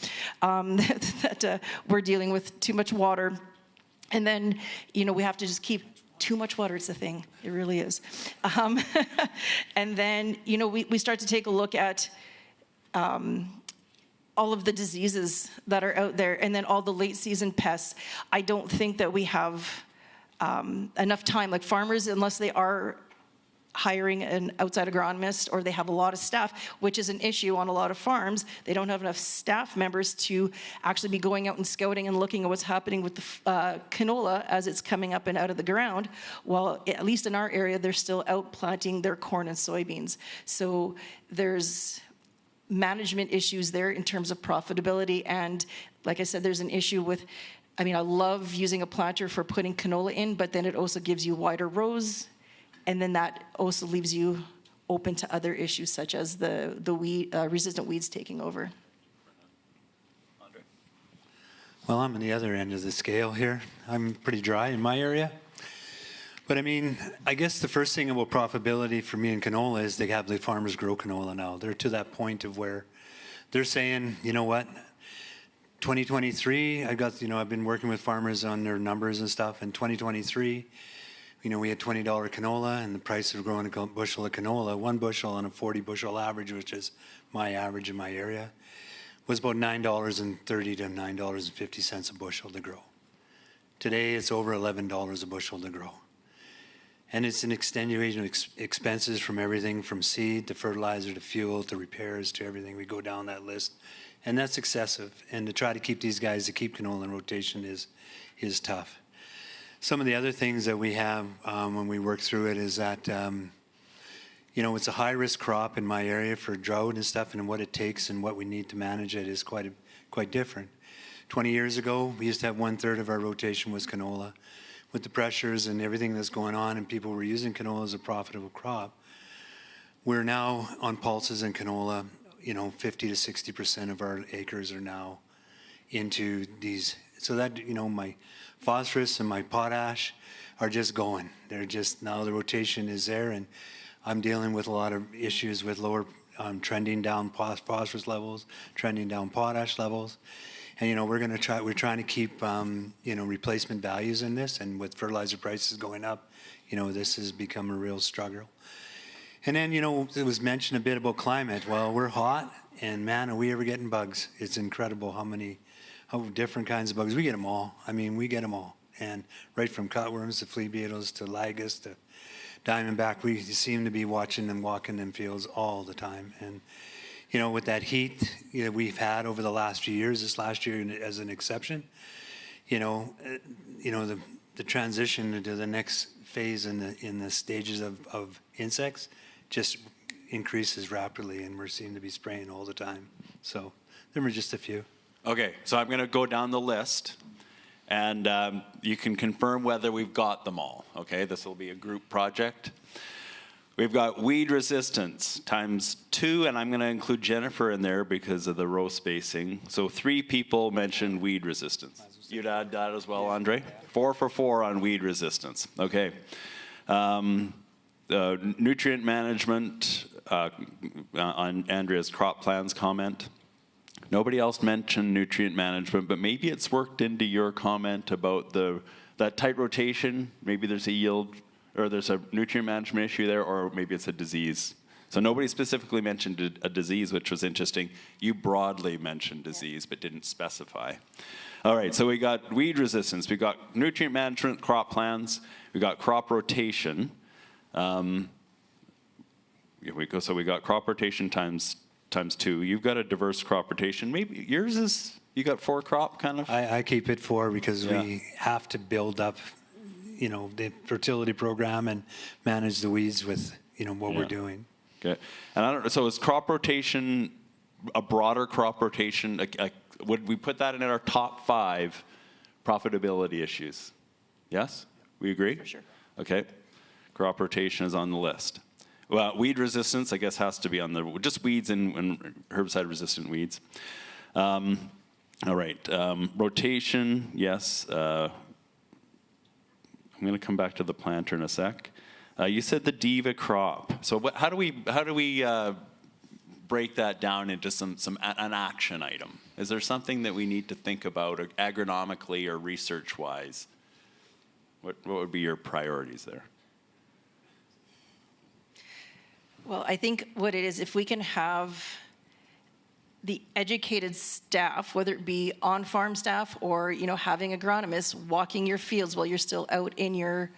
That we're dealing with too much water. And then, we have to just keep too much water. It's a thing. It really is. And then, we start to take a look at all of the diseases that are out there, and then all the late season pests. I don't think that we have enough time. Like farmers, unless they are hiring an outside agronomist or they have a lot of staff, which is an issue on a lot of farms, they don't have enough staff members to actually be going out and scouting and looking at what's happening with the canola as it's coming up and out of the ground. Well, at least in our area, they're still out planting their corn and soybeans. So there's management issues there in terms of profitability. And like I said, there's an issue with, I love using a planter for putting canola in, but then it also gives you wider rows. And then that also leaves you open to other issues such as the resistant weeds taking over. Well, I'm on the other end of the scale here. I'm pretty dry in my area. But I guess the first thing about profitability for me in canola is they have the farmers grow canola now. They're to that point of where they're saying, you know what, 2023, I've been working with farmers on their numbers and stuff. In 2023, we had $20 canola, and the price of growing a bushel of canola, one bushel on a 40 bushel average, which is my average in my area, was about $9.30 to $9.50 a bushel to grow. Today, it's over $11 a bushel to grow. And it's an extenuation of expenses from everything from seed to fertilizer to fuel to repairs to everything. We go down that list. And that's excessive. And to try to keep these guys to keep canola in rotation is tough. Some of the other things that we have when we work through it is that, it's a high-risk crop in my area for drought and stuff, and what it takes and what we need to manage it is quite different. 20 years ago, we used to have 1/3 of our rotation was canola. With the pressures and everything that's going on and people were using canola as a profitable crop, we're now on pulses in canola, 50 to 60% of our acres are now into these. So that, my phosphorus and my potash are just going. They're just, now the rotation is there, and I'm dealing with a lot of issues with lower, trending down phosphorus levels, trending down potash levels. And, we're trying to keep, replacement values in this, and with fertilizer prices going up, this has become a real struggle. And then, it was mentioned a bit about climate. Well, we're hot, and man, are we ever getting bugs. It's incredible how different kinds of bugs. We get them all. We get them all. And right from cutworms to flea beetles to lygus to diamondback, we seem to be watching them walking in fields all the time. And, with that heat we've had over the last few years, this last year as an exception, the transition into the next phase in the stages of insects just increases rapidly, and we're seeming to be spraying all the time. So there were just a few. Okay, so I'm going to go down the list. And you can confirm whether we've got them all, okay? This will be a group project. We've got weed resistance times 2, and I'm going to include Jennifer in there because of the row spacing. So 3 people mentioned weed resistance. You'd add that as well, Andre? 4 for 4 on weed resistance. Okay. Nutrient management on Andrea's crop plans comment. Nobody else mentioned nutrient management, but maybe it's worked into your comment about that tight rotation. Maybe there's a yield or there's a nutrient management issue there, or maybe it's a disease. So nobody specifically mentioned a disease, which was interesting. You broadly mentioned disease, but didn't specify. All right, so we got weed resistance. We got nutrient management, crop plans. We got crop rotation. Here we go. So we got crop rotation times 2. You've got a diverse crop rotation. Maybe yours is, you got 4 crop kind of? I keep it 4 because we have to build up, the fertility program and manage the weeds with, what we're doing. Okay. And I don't know, so is crop rotation, a broader crop rotation, would we put that in our top 5 profitability issues? Yes? We agree? For sure. Okay. Crop rotation is on the list. Well, weed resistance, I guess, has to be on the, just weeds and herbicide-resistant weeds. All right, rotation, yes. I'm going to come back to the planter in a sec. You said the diva crop. So how do we break that down into an action item? Is there something that we need to think about agronomically or research-wise? What would be your priorities there? Well, I think what it is, if we can have the educated staff, whether it be on-farm staff or, having agronomists walking your fields while you're still out in your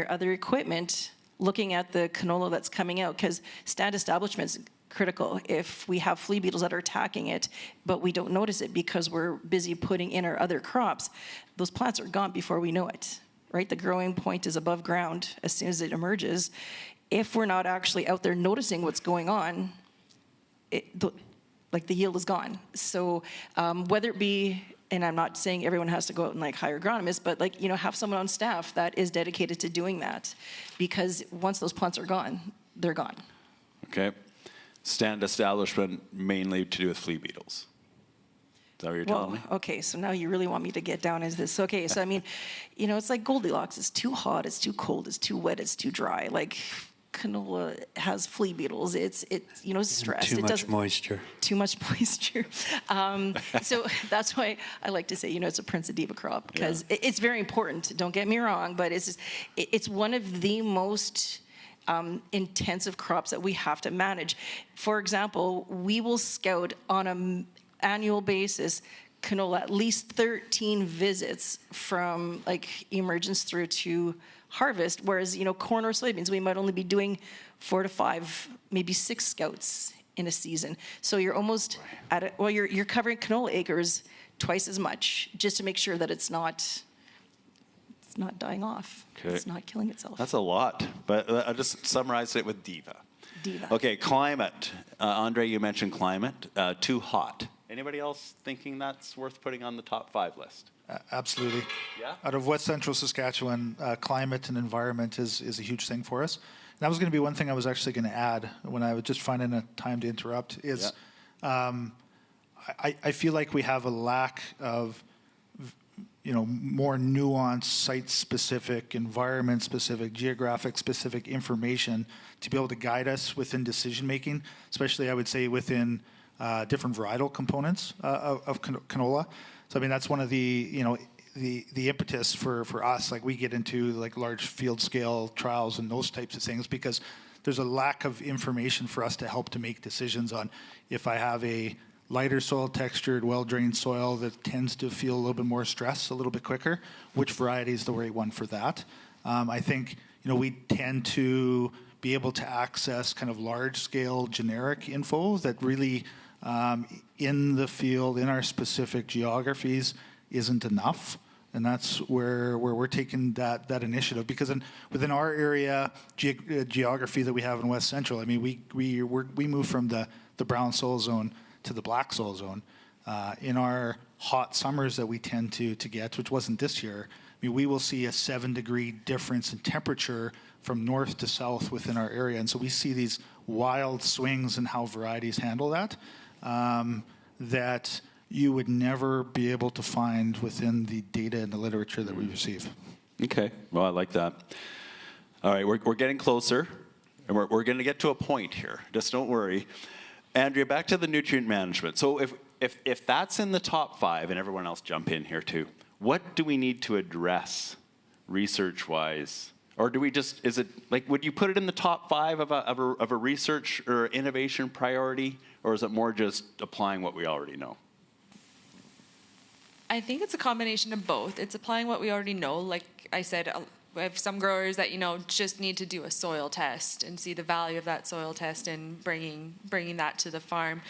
other equipment, looking at the canola that's coming out, because stand establishment's critical. If we have flea beetles that are attacking it, but we don't notice it because we're busy putting in our other crops, those plants are gone before we know it, right? The growing point is above ground as soon as it emerges. If we're not actually out there noticing what's going on, the yield is gone. So whether it be, and I'm not saying everyone has to go out and hire agronomists, but have someone on staff that is dedicated to doing that, because once those plants are gone, they're gone. Okay. Stand establishment mainly to do with flea beetles. Is that what you're telling me? Okay, so now you really want me to get down into this. Okay, so it's like Goldilocks. It's too hot, it's too cold, it's too wet, it's too dry. Canola has flea beetles. It's stressed. Too much moisture. Too much moisture. So that's why I like to say, it's a Prince of Diva crop, because it's very important. Don't get me wrong, but it's one of the most intensive crops that we have to manage. For example, we will scout on an annual basis canola at least 13 visits from emergence through to harvest, whereas corn or soybeans we might only be doing 4 to 5, maybe 6 scouts in a season. So you're almost at it. Well, you're covering canola acres twice as much just to make sure that it's not dying off. Okay. It's not killing itself. That's a lot, but I just summarized it with diva. Okay, climate. Andre, you mentioned climate. Too hot. Anybody else thinking that's worth putting on the top 5 list? Absolutely. Yeah? Out of West Central Saskatchewan, climate and environment is a huge thing for us. And that was going to be one thing I was actually going to add when I was just finding a time to interrupt is I feel like we have a lack of more nuanced, site-specific, environment-specific, geographic-specific information to be able to guide us within decision-making, especially I would say within different varietal components of canola. So that's one of the the impetus for us. We get into large field scale trials and those types of things because there's a lack of information for us to help to make decisions on if I have a lighter soil textured, well-drained soil that tends to feel a little bit more stress a little bit quicker, which variety is the right one for that. I think we tend to be able to access kind of large-scale generic info that really in the field, in our specific geographies, isn't enough. And that's where we're taking that initiative, because within our area geography that we have in West Central, we move from the brown soil zone to the black soil zone. In our hot summers that we tend to get, which wasn't this year, I mean, we will see a 7-degree difference in temperature from north to south within our area. And so we see these wild swings in how varieties handle that, that you would never be able to find within the data and the literature that we receive. Okay, well, I like that. All right, we're getting closer, and we're going to get to a point here. Just don't worry. Andrea, back to the nutrient management. So if that's in the top 5, and everyone else jump in here too, what do we need to address research-wise? Or do we just, is it, like, would you put it in the top 5 of a research or innovation priority? Or is it more just applying what we already know? I think it's a combination of both. It's applying what we already know. Like I said, we have some growers that, just need to do a soil test and see the value of that soil test and bringing that to the farm.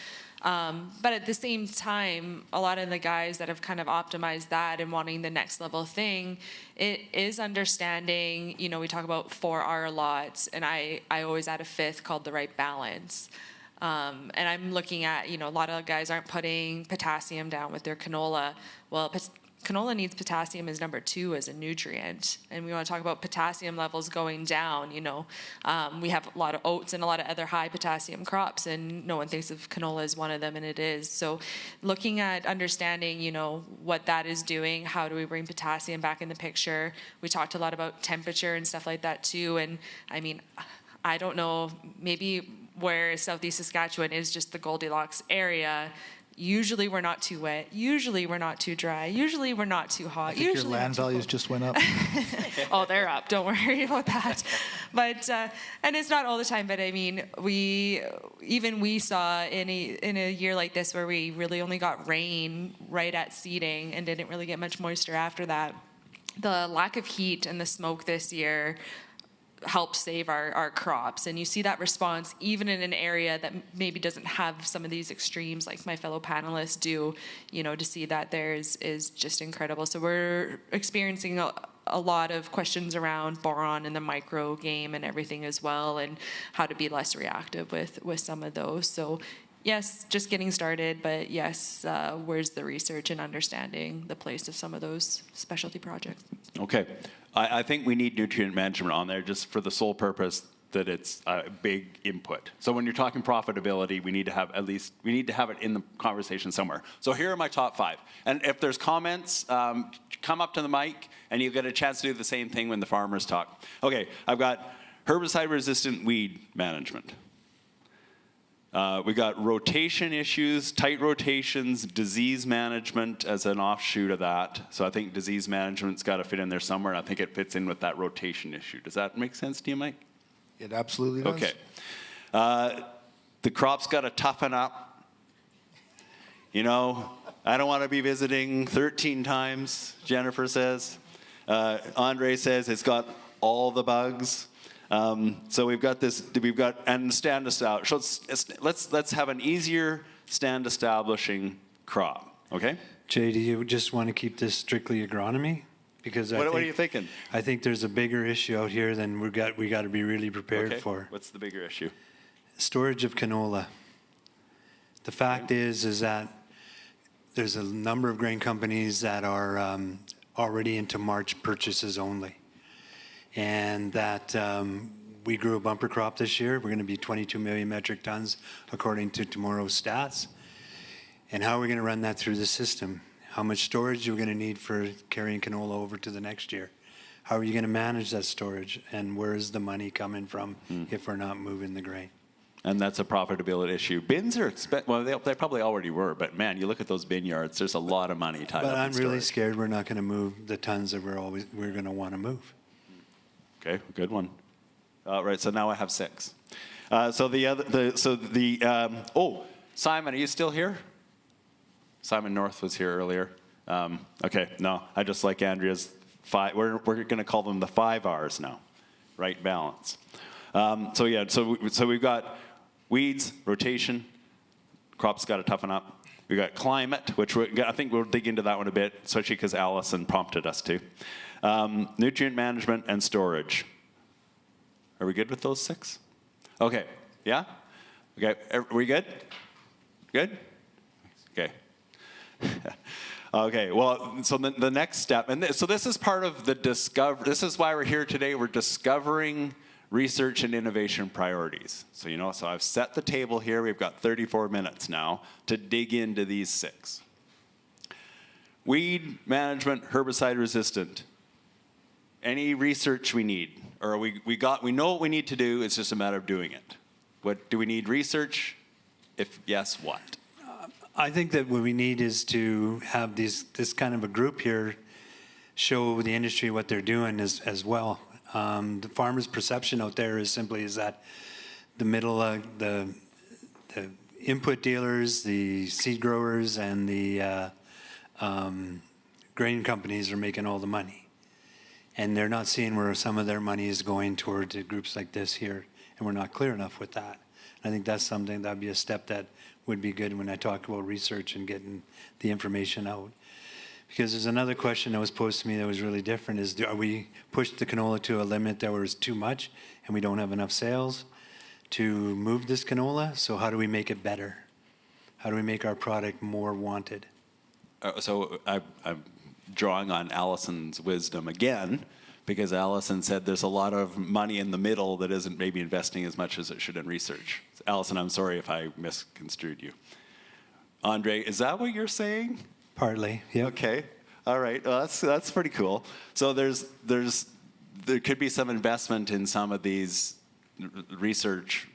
But at the same time, a lot of the guys that have kind of optimized that and wanting the next level thing, it is understanding, we talk about 4R lots, and I always add a 5th called the right balance. And I'm looking at, a lot of guys aren't putting potassium down with their canola. Well, canola needs potassium as number 2 as a nutrient. And we want to talk about potassium levels going down, We have a lot of oats and a lot of other high potassium crops, and no one thinks of canola as one of them, and it is. So looking at understanding, what that is doing, how do we bring potassium back in the picture? We talked a lot about temperature and stuff like that too. And I mean, I don't know, maybe where Southeast Saskatchewan is just the Goldilocks area. Usually we're not too wet. Usually we're not too dry. Usually we're not too hot. I think your land values just went up. Oh, they're up. Don't worry about that. But and it's not all the time. But I mean, we saw in a year like this where we really only got rain right at seeding and didn't really get much moisture after that. The lack of heat and the smoke this year help save our crops, and you see that response even in an area that maybe doesn't have some of these extremes like my fellow panelists do. To see that there is just incredible. So we're experiencing a lot of questions around boron and the micro game and everything as well, and how to be less reactive with some of those. So yes, just getting started, but yes, where's the research and understanding the place of some of those specialty projects? Okay. I think we need nutrient management on there just for the sole purpose that it's a big input. So when you're talking profitability, we need to have it in the conversation somewhere. So here are my top 5. And if there's comments, come up to the mic and you get a chance to do the same thing when the farmers talk. Okay, I've got herbicide-resistant weed management. We got rotation issues, tight rotations, disease management as an offshoot of that. So I think disease management's got to fit in there somewhere, and I think it fits in with that rotation issue. Does that make sense to you, Mike? It absolutely does. Okay. The crop's got to toughen up. I don't want to be visiting 13 times, Jennifer says. Andre says it's got all the bugs. So we've got and stand establish. So let's have an easier stand establishing crop. Okay. Jay, do you just want to keep this strictly agronomy? Because what are you thinking? I think there's a bigger issue out here than we got to be really prepared for. What's the bigger issue? Storage of canola. The fact is that there's a number of grain companies that are already into March purchases only. And that we grew a bumper crop this year. We're going to be 22 million metric tons according to tomorrow's stats. And how are we going to run that through the system? How much storage are we going to need for carrying canola over to the next year? How are you going to manage that storage? And where is the money coming from if we're not moving the grain? And that's a profitability issue. Bins are expensive. Well, they probably already were, but man, you look at those bin yards, there's a lot of money tied up in storage. But I'm really scared we're not going to move the tons that we're going to want to move. Okay, good one. Right, so now I have 6. Simon, are you still here? Simon North was here earlier. Okay, no, I just like Andrea's 5. We're going to call them the 5 R's now, right balance. So we've got weeds, rotation, crops got to toughen up. We got climate, which I think we'll dig into that one a bit, especially because Allison prompted us to. Nutrient management and storage. Are we good with those 6? Okay, yeah? Okay, are we good? Good? Okay. Okay, well, so the next step, and so this is part of the this is why we're here today. We're discovering research and innovation priorities. So, so I've set the table here. We've got 34 minutes now to dig into these 6. Weed management, herbicide resistant. Any research we need, or we know what we need to do, it's just a matter of doing it. What do we need research? If yes, what? I think that what we need is to have this kind of a group here show the industry what they're doing as well. The farmer's perception out there is that the middle, the input dealers, the seed growers, and the grain companies are making all the money. And they're not seeing where some of their money is going toward groups like this here, and we're not clear enough with that. I think that's something that would be a step that would be good when I talk about research and getting the information out. Because there's another question that was posed to me that was really different is, are we pushed the canola to a limit that was too much and we don't have enough sales to move this canola? So how do we make it better? How do we make our product more wanted? So I'm drawing on Allison's wisdom again, because Allison said there's a lot of money in the middle that isn't maybe investing as much as it should in research. Allison, I'm sorry if I misconstrued you. Andre, is that what you're saying? Partly, yeah. Okay, all right. Well, that's pretty cool. So there could be some investment in some of these research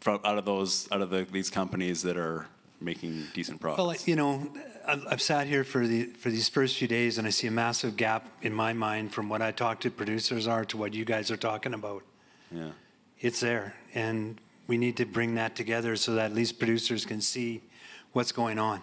out of these companies that are making decent products. Well, I've sat here for these first few days, and I see a massive gap in my mind from what I talk to producers are to what you guys are talking about. Yeah, it's there, and we need to bring that together so that at least producers can see what's going on.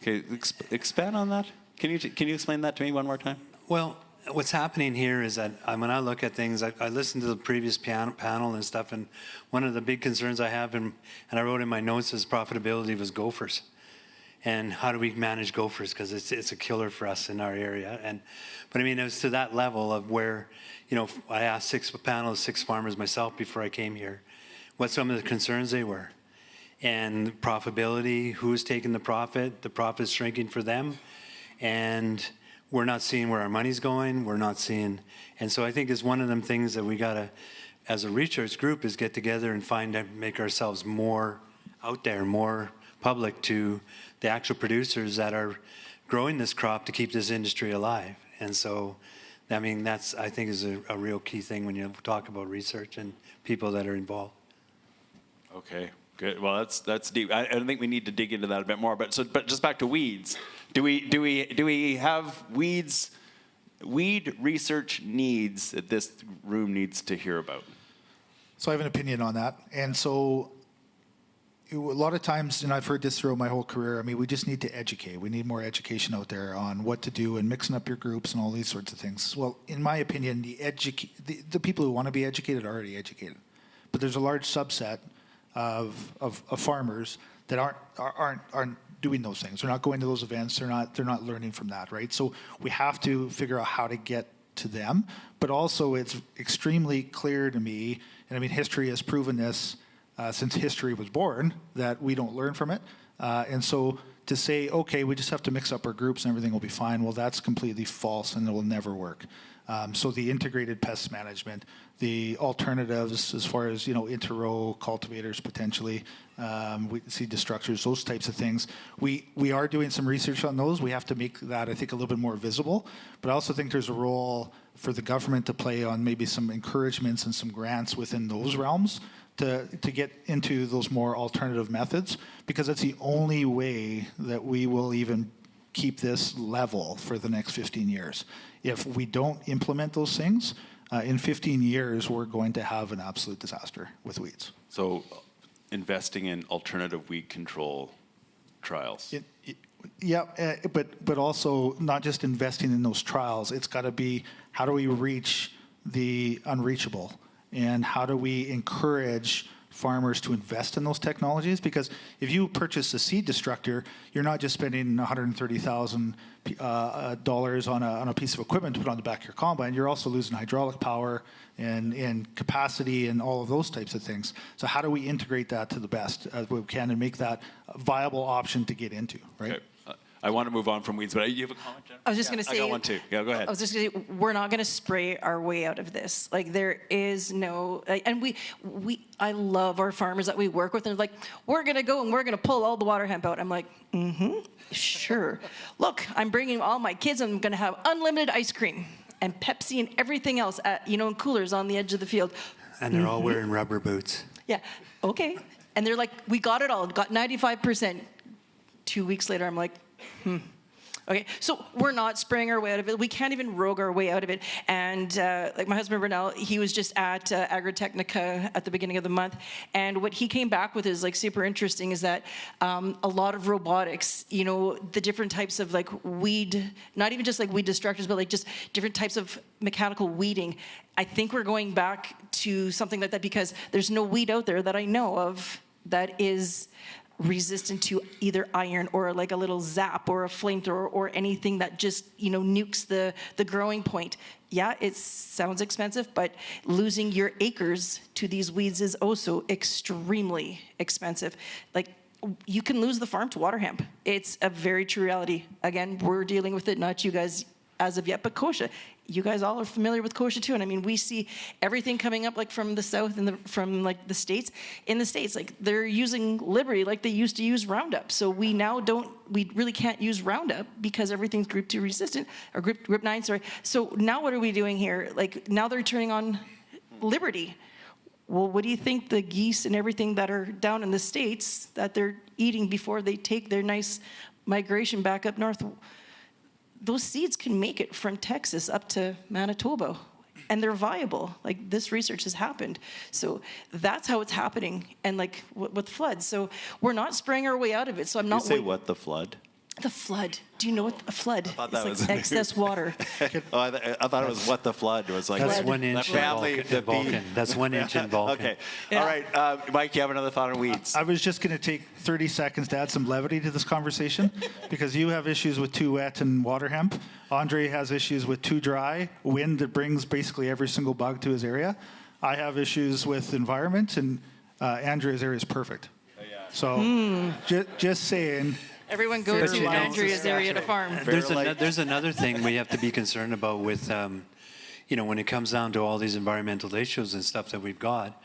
Okay, expand on that. Can you explain that to me one more time? Well, what's happening here is that when I look at things, I listened to the previous panel and stuff, and one of the big concerns I have, and I wrote in my notes, is profitability was gophers. And how do we manage gophers? Because it's a killer for us in our area. But I mean, it was to that level of where, I asked 6 farmers myself before I came here, what some of the concerns they were. And profitability, who's taking the profit's shrinking for them. And we're not seeing where our money's going, we're not seeing. And so I think it's one of them things that we gotta, as a research group, is get together and make ourselves more out there, more public to the actual producers that are growing this crop to keep this industry alive. And so, I mean, that's, I think, is a real key thing when you talk about research and people that are involved. Okay, good. Well, that's deep. I don't think we need to dig into that a bit more. But just back to weeds. Do we have weed research needs that this room needs to hear about? So I have an opinion on that. And so a lot of times, and I've heard this throughout my whole career, I mean, we just need to educate. We need more education out there on what to do and mixing up your groups and all these sorts of things. Well, in my opinion, the people who want to be educated are already educated. But there's a large subset of farmers that aren't doing those things. They're not going to those events. They're not learning from that, right? So we have to figure out how to get to them. But also, it's extremely clear to me, and I mean, history has proven this since history was born, that we don't learn from it. And so to say, okay, we just have to mix up our groups and everything will be fine, well, that's completely false and it will never work. So the integrated pest management, the alternatives as far as, inter-row cultivators potentially, seed structures, those types of things. We are doing some research on those. We have to make that, I think, a little bit more visible. But I also think there's a role for the government to play on maybe some encouragements and some grants within those realms to get into those more alternative methods, because it's the only way that we will even keep this level for the next 15 years. If we don't implement those things, in 15 years, we're going to have an absolute disaster with weeds. So investing in alternative weed control trials. But also not just investing in those trials. It's got to be, how do we reach the unreachable? And how do we encourage farmers to invest in those technologies? Because if you purchase a seed destructor, you're not just spending $130,000 on a piece of equipment to put on the back of your combine. You're also losing hydraulic power and capacity and all of those types of things. So how do we integrate that to the best as we can and make that a viable option to get into, right? Okay. I want to move on from weeds, but you have a comment, Jen? I was just going to say. I got one too. Yeah, go ahead. I was just going to say, we're not going to spray our way out of this. Like, there is no, and I love our farmers that we work with, and they're like, we're going to go and we're going to pull all the water hemp out. I'm like, sure. Look, I'm bringing all my kids, and I'm going to have unlimited ice cream and Pepsi and everything else at, in coolers on the edge of the field. And they're all wearing rubber boots. Yeah, okay. And they're like, we got it all, got 95%. 2 weeks later, I'm like, Okay, so we're not spraying our way out of it. We can't even rogue our way out of it. And like my husband, Bernal, he was just at Agritechnica at the beginning of the month. And what he came back with is like super interesting is that a lot of robotics, the different types of like weed, not even just like weed destructors, but like just different types of mechanical weeding. I think we're going back to something like that because there's no weed out there that I know of that is resistant to either iron or like a little zap or a flamethrower or anything that just nukes the growing point. Yeah, it sounds expensive, but losing your acres to these weeds is also extremely expensive. Like, you can lose the farm to water hemp. It's a very true reality. Again, we're dealing with it, not you guys as of yet, but kochia. You guys all are familiar with kochia too, and I mean, we see everything coming up like from the south and from like the states. In the states, like they're using Liberty like they used to use Roundup. So we really can't use Roundup because everything's Group 2 resistant or Group 9. Sorry. So now what are we doing here? Like now they're turning on Liberty. Well, what do you think the geese and everything that are down in the states that they're eating before they take their nice migration back up north? Those seeds can make it from Texas up to Manitoba, and they're viable. Like, this research has happened. So that's how it's happening, and like with floods. So we're not spraying our way out of it. So I'm not. You say what, the flood? The flood. Do you know what a flood? I thought that it's was like excess water. Oh, I thought it was what the flood was like. That's 1 inch the family, in Vulcan. That's 1 inch in Vulcan. Okay. Yeah. All right, Mike, you have another thought on weeds? I was just going to take 30 seconds to add some levity to this conversation because you have issues with too wet and water hemp. Andre has issues with too dry, wind that brings basically every single bug to his area. I have issues with environment, and Andrea's area is perfect. So just saying. Everyone go to Andrea's area to farm. There's another thing we have to be concerned about with, when it comes down to all these environmental issues and stuff that we've got,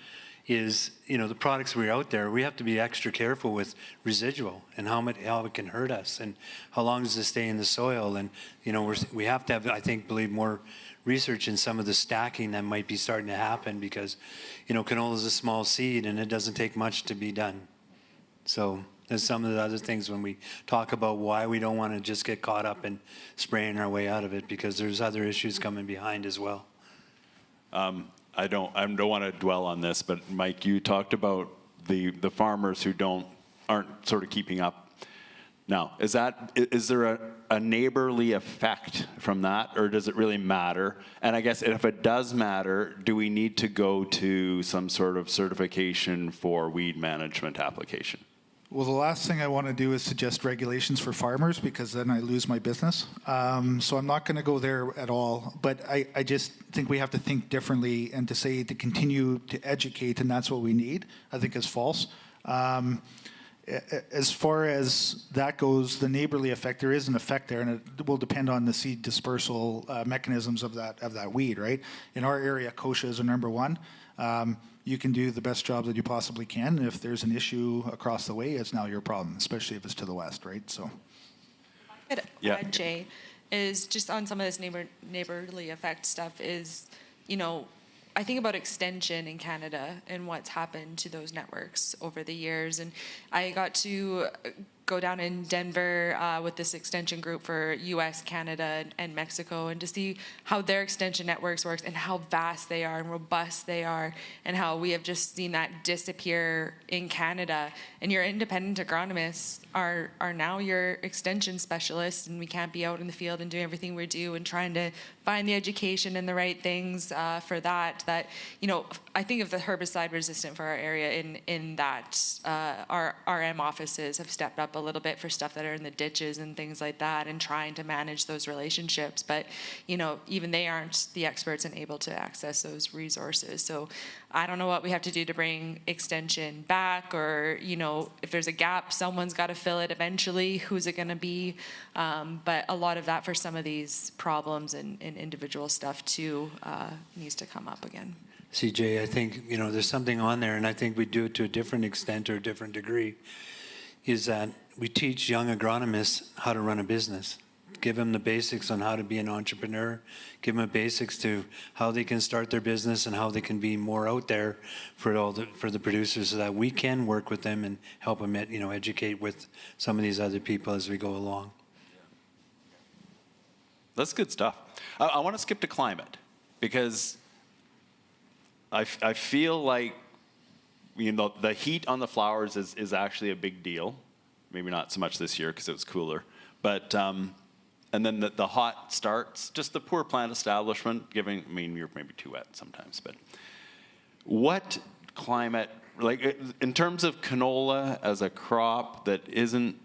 is, the products we're out there, we have to be extra careful with residual and how it can hurt us and how long does it stay in the soil. And, we have to have, I think, believe more research in some of the stacking that might be starting to happen because, canola is a small seed and it doesn't take much to be done. So there's some of the other things when we talk about why we don't want to just get caught up in spraying our way out of it because there's other issues coming behind as well. I don't want to dwell on this, but Mike, you talked about the farmers who aren't sort of keeping up. Now, is there a neighborly effect from that, or does it really matter? And I guess if it does matter, do we need to go to some sort of certification for weed management application? Well, the last thing I want to do is suggest regulations for farmers because then I lose my business. So I'm not going to go there at all. But I just think we have to think differently, and to say to continue to educate, and that's what we need, I think is false. As far as that goes, the neighborly effect, there is an effect there, and it will depend on the seed dispersal mechanisms of that weed, right? In our area, kochia is a number one. You can do the best job that you possibly can. If there's an issue across the way, it's now your problem, especially if it's to the west, right? So, I'd add, Jay, is just on some of this neighborly effect stuff is, I think about extension in Canada and what's happened to those networks over the years. And I got to go down in Denver with this extension group for US, Canada, and Mexico, and to see how their extension networks work and how vast they are and robust they are, and how we have just seen that disappear in Canada. And your independent agronomists are now your extension specialists, and we can't be out in the field and doing everything we do and trying to find the education and the right things for that. I think of the herbicide resistant for our area in that our RM offices have stepped up a little bit for stuff that are in the ditches and things like that, and trying to manage those relationships. But even they aren't the experts and able to access those resources. So I don't know what we have to do to bring extension back, or, you know, if there's a gap, someone's got to fill it eventually. Who's it going to be? But a lot of that for some of these problems and individual stuff too needs to come up again. CJ, I think, you know, there's something on there, and I think we do it to a different extent or a different degree, is that we teach young agronomists how to run a business. Give them the basics on how to be an entrepreneur, give them the basics to how they can start their business and how they can be more out there for the producers, so that we can work with them and help them, you know, educate with some of these other people as we go along. That's good stuff. I want to skip to climate, because I feel like, you know, the heat on the flowers is actually a big deal. Maybe not so much this year because it was cooler, but and then the hot starts, just the poor plant establishment giving, I mean, you're maybe too wet sometimes, but what climate, like in terms of canola as a crop that isn't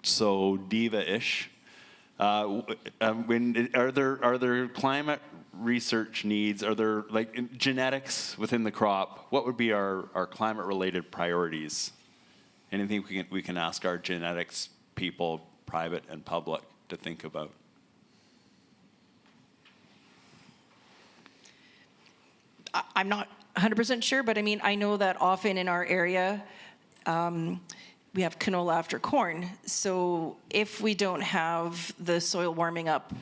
so diva-ish, are there climate research needs? Are there like genetics within the crop? What would be our climate-related priorities? Anything we can ask our genetics people, private and public, to think about? I'm not 100% sure, but I mean, I know that often in our area, we have canola after corn. So if we don't have the soil warming up,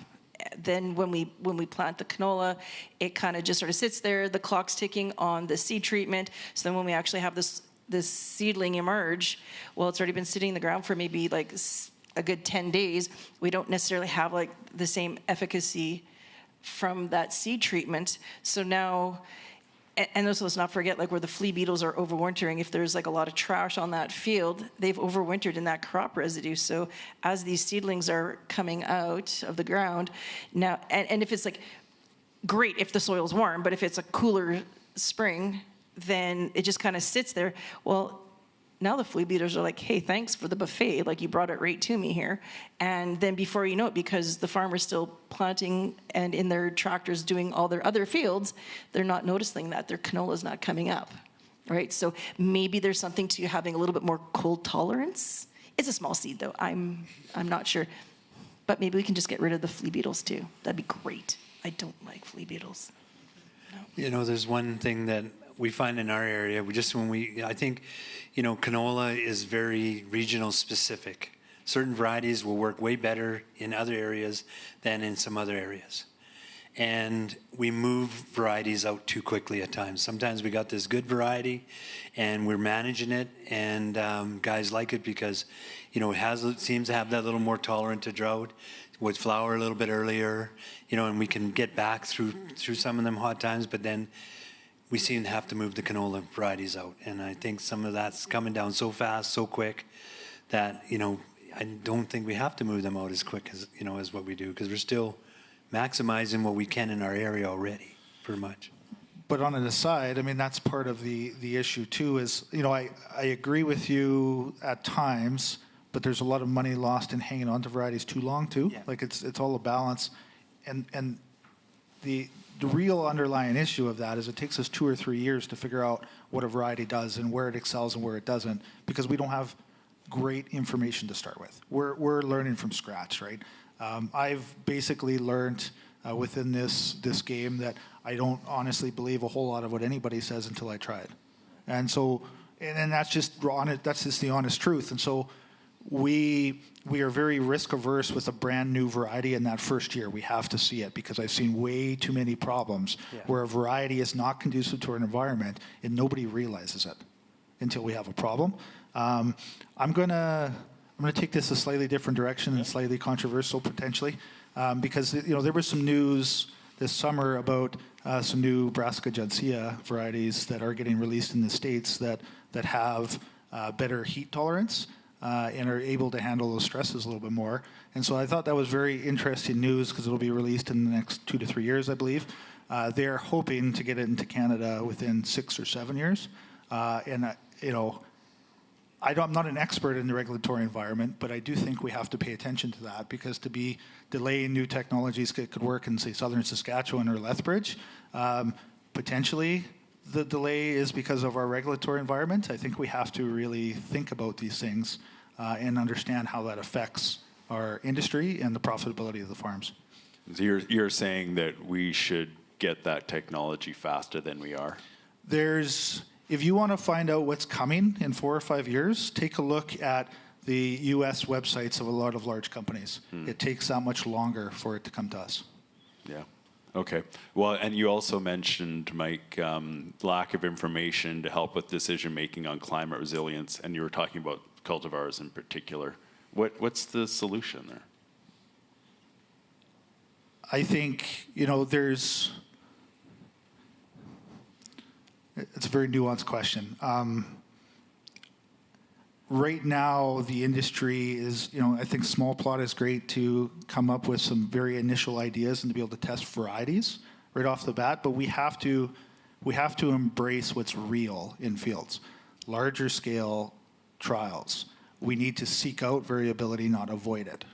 then when we plant the canola, it kind of just sort of sits there. The clock's ticking on the seed treatment. So then when we actually have this seedling emerge, well, it's already been sitting in the ground for maybe like a good 10 days. We don't necessarily have like the same efficacy from that seed treatment. So now, and also let's not forget, like where the flea beetles are overwintering, if there's like a lot of trash on that field, they've overwintered in that crop residue. So as these seedlings are coming out of the ground now, and if it's like, great if the soil's warm, but if it's a cooler spring, then it just kind of sits there. Well, now the flea beaters are like, hey, thanks for the buffet. Like, you brought it right to me here. And then before you know it, because the farmer's still planting and in their tractors doing all their other fields, they're not noticing that their canola's not coming up, right? So maybe there's something to having a little bit more cold tolerance. It's a small seed, though. I'm not sure. But maybe we can just get rid of the flea beetles, too. That'd be great. I don't like flea beetles. No. You know, there's one thing that we find in our area, I think, you know, canola is very regional specific. Certain varieties will work way better in other areas than in some other areas. And we move varieties out too quickly at times. Sometimes we got this good variety and we're managing it, and guys like it because, you know, it seems to have that little more tolerant to drought, would flower a little bit earlier, you know, and we can get back through some of them hot times, but then we seem to have to move the canola varieties out. And I think some of that's coming down so fast, so quick, that, you know, I don't think we have to move them out as quick as, you know, as what we do, because we're still maximizing what we can in our area already, pretty much. But on an aside, I mean, that's part of the issue too, is, you know, I agree with you at times, but there's a lot of money lost in hanging on to varieties too long too. Yeah. Like it's all a balance. And the real underlying issue of that is it takes us 2 or 3 years to figure out what a variety does and where it excels and where it doesn't, because we don't have great information to start with. We're learning from scratch, right? I've basically learned within this game that I don't honestly believe a whole lot of what anybody says until I try it. And so, and that's just the honest truth. And so we are very risk averse with a brand new variety in that first year. We have to see it, because I've seen way too many problems where a variety is not conducive to an environment and nobody realizes it until we have a problem. I'm gonna take this a slightly different direction and slightly controversial potentially, because, you know, there was some news this summer about some new Brassica Jansea varieties that are getting released in the States that have better heat tolerance and are able to handle those stresses a little bit more. And so I thought that was very interesting news, because it'll be released in the next 2 to 3 years, I believe. They're hoping to get it into Canada within 6 or 7 years. You know, I'm not an expert in the regulatory environment, but I do think we have to pay attention to that, because to be delaying new technologies that could work in, say, southern Saskatchewan or Lethbridge, potentially the delay is because of our regulatory environment. I think we have to really think about these things and understand how that affects our industry and the profitability of the farms. So you're saying that we should get that technology faster than we are? If you want to find out what's coming in 4 or 5 years, take a look at the U.S. websites of a lot of large companies. It takes that much longer for it to come to us. Yeah. Okay. Well, and you also mentioned, Mike, lack of information to help with decision making on climate resilience, and you were talking about cultivars in particular. What's the solution there? I think, it's a very nuanced question. Right now, the industry is, I think small plot is great to come up with some very initial ideas and to be able to test varieties right off the bat, but we have to embrace what's real in fields. Larger scale trials. We need to seek out variability, not avoid it.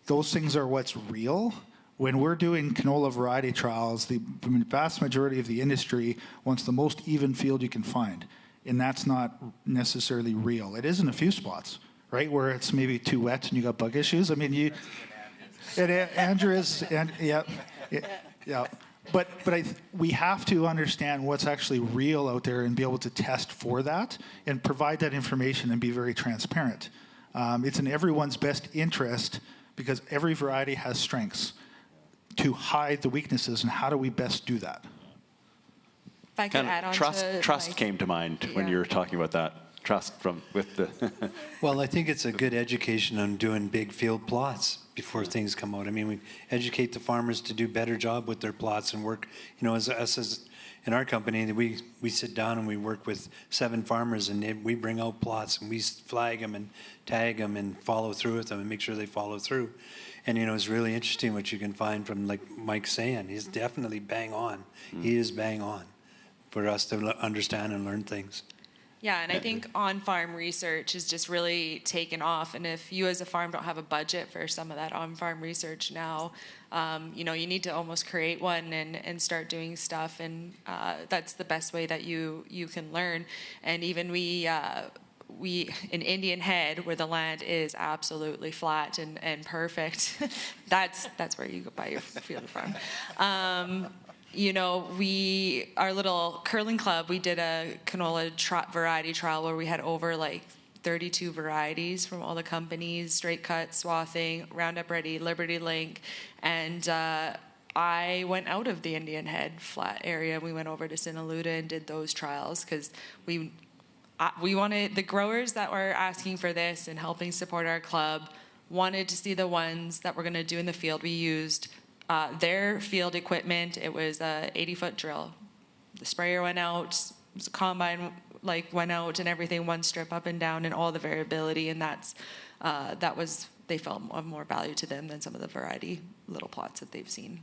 Those things are what's real. When we're doing canola variety trials, the vast majority of the industry wants the most even field you can find. And that's not necessarily real. It is in a few spots, right, where it's maybe too wet and you got bug issues. I mean, Andrea's, yeah. But we have to understand what's actually real out there and be able to test for that and provide that information and be very transparent. It's in everyone's best interest because every variety has strengths to hide the weaknesses, and how do we best do that? If I could add on trust came to mind when you were talking about that. Trust with the. Well, I think it's a good education on doing big field plots before things come out. I mean, we educate the farmers to do better job with their plots and work. As in our company, we sit down and we work with 7 farmers, and we bring out plots and we flag them and tag them and follow through with them and make sure they follow through. And it's really interesting what you can find from, like Mike's saying. He's definitely bang on. He is bang on for us to understand and learn things. Yeah, and I think on-farm research is just really taken off. And if you as a farm don't have a budget for some of that on-farm research now, you need to almost create one and start doing stuff. And that's the best way that you can learn. And even we in Indian Head, where the land is absolutely flat and perfect, that's where you go buy your field farm. Our little curling club, we did a canola variety trial where we had over 32 varieties from all the companies: Straight Cut, Swathing, Roundup Ready, Liberty Link, and I went out of the Indian Head flat area. We went over to Sinaloa and did those trials because we wanted the growers that were asking for this and helping support our club wanted to see the ones that we're going to do in the field. We used their field equipment. It was a 80-foot drill. The sprayer went out, the combine went out, and everything, one strip up and down, and all the variability. And they felt of more value to them than some of the variety little plots that they've seen.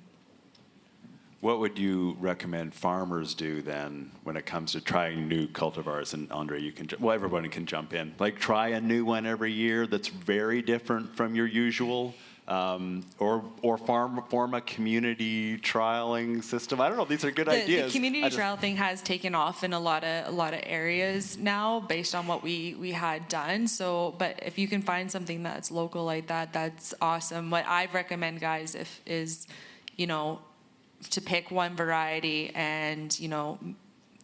What would you recommend farmers do then when it comes to trying new cultivars? And Andrea, everybody can jump in. Try a new one every year that's very different from your usual, or form a community trialing system. I don't know. These are good ideas. The community trial thing has taken off in a lot of areas now, based on what we had done. So, but if you can find something that's local like that, that's awesome. What I'd recommend, guys, is to pick one variety and,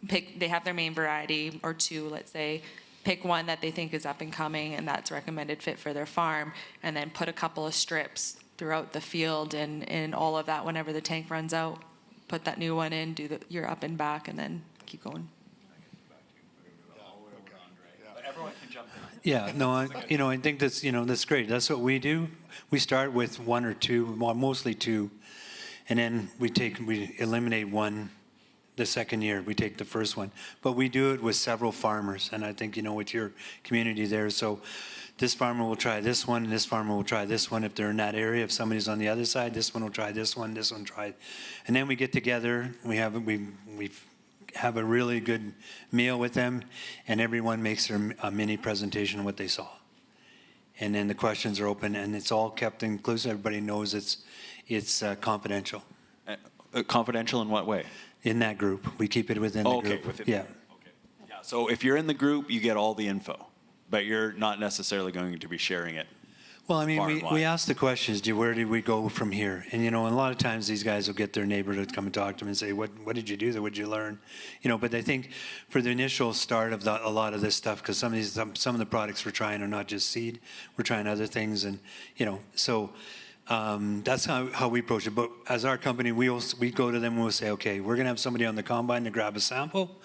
they have their main variety or 2, let's say, pick one that they think is up and coming and that's recommended fit for their farm, and then put a couple of strips throughout the field and all of that. Whenever the tank runs out, put that new one in, do your up and back, and then keep going. Everyone can jump in. Yeah, no, I think that's great. That's what we do. We start with 1 or 2, well, mostly 2. And then we eliminate one the second year. We take the first one. But we do it with several farmers. And I think, with your community there. So this farmer will try this one, and this farmer will try this one if they're in that area. If somebody's on the other side, this one will try this one try. And then we get together, we have a really good meal with them, and everyone makes a mini presentation of what they saw. And then the questions are open, and it's all kept inclusive. Everybody knows it's confidential. Confidential in what way? in that group. We keep it within the Okay, group. within- Yeah. Yeah, so if you're in the group, you get all the info, but you're not necessarily going to be sharing it. Well, I mean, Farm-wide. we ask the questions, where did we go from here? And, and a lot of times these guys will get their neighbor to come and talk to them and say, what did you do there? What did you learn? But I think for the initial start of a lot of this stuff, because some of the products we're trying are not just seed, we're trying other things. And, so that's how we approach it. But as our company, we go to them and we'll say, okay, we're going to have somebody on the combine to grab a sample.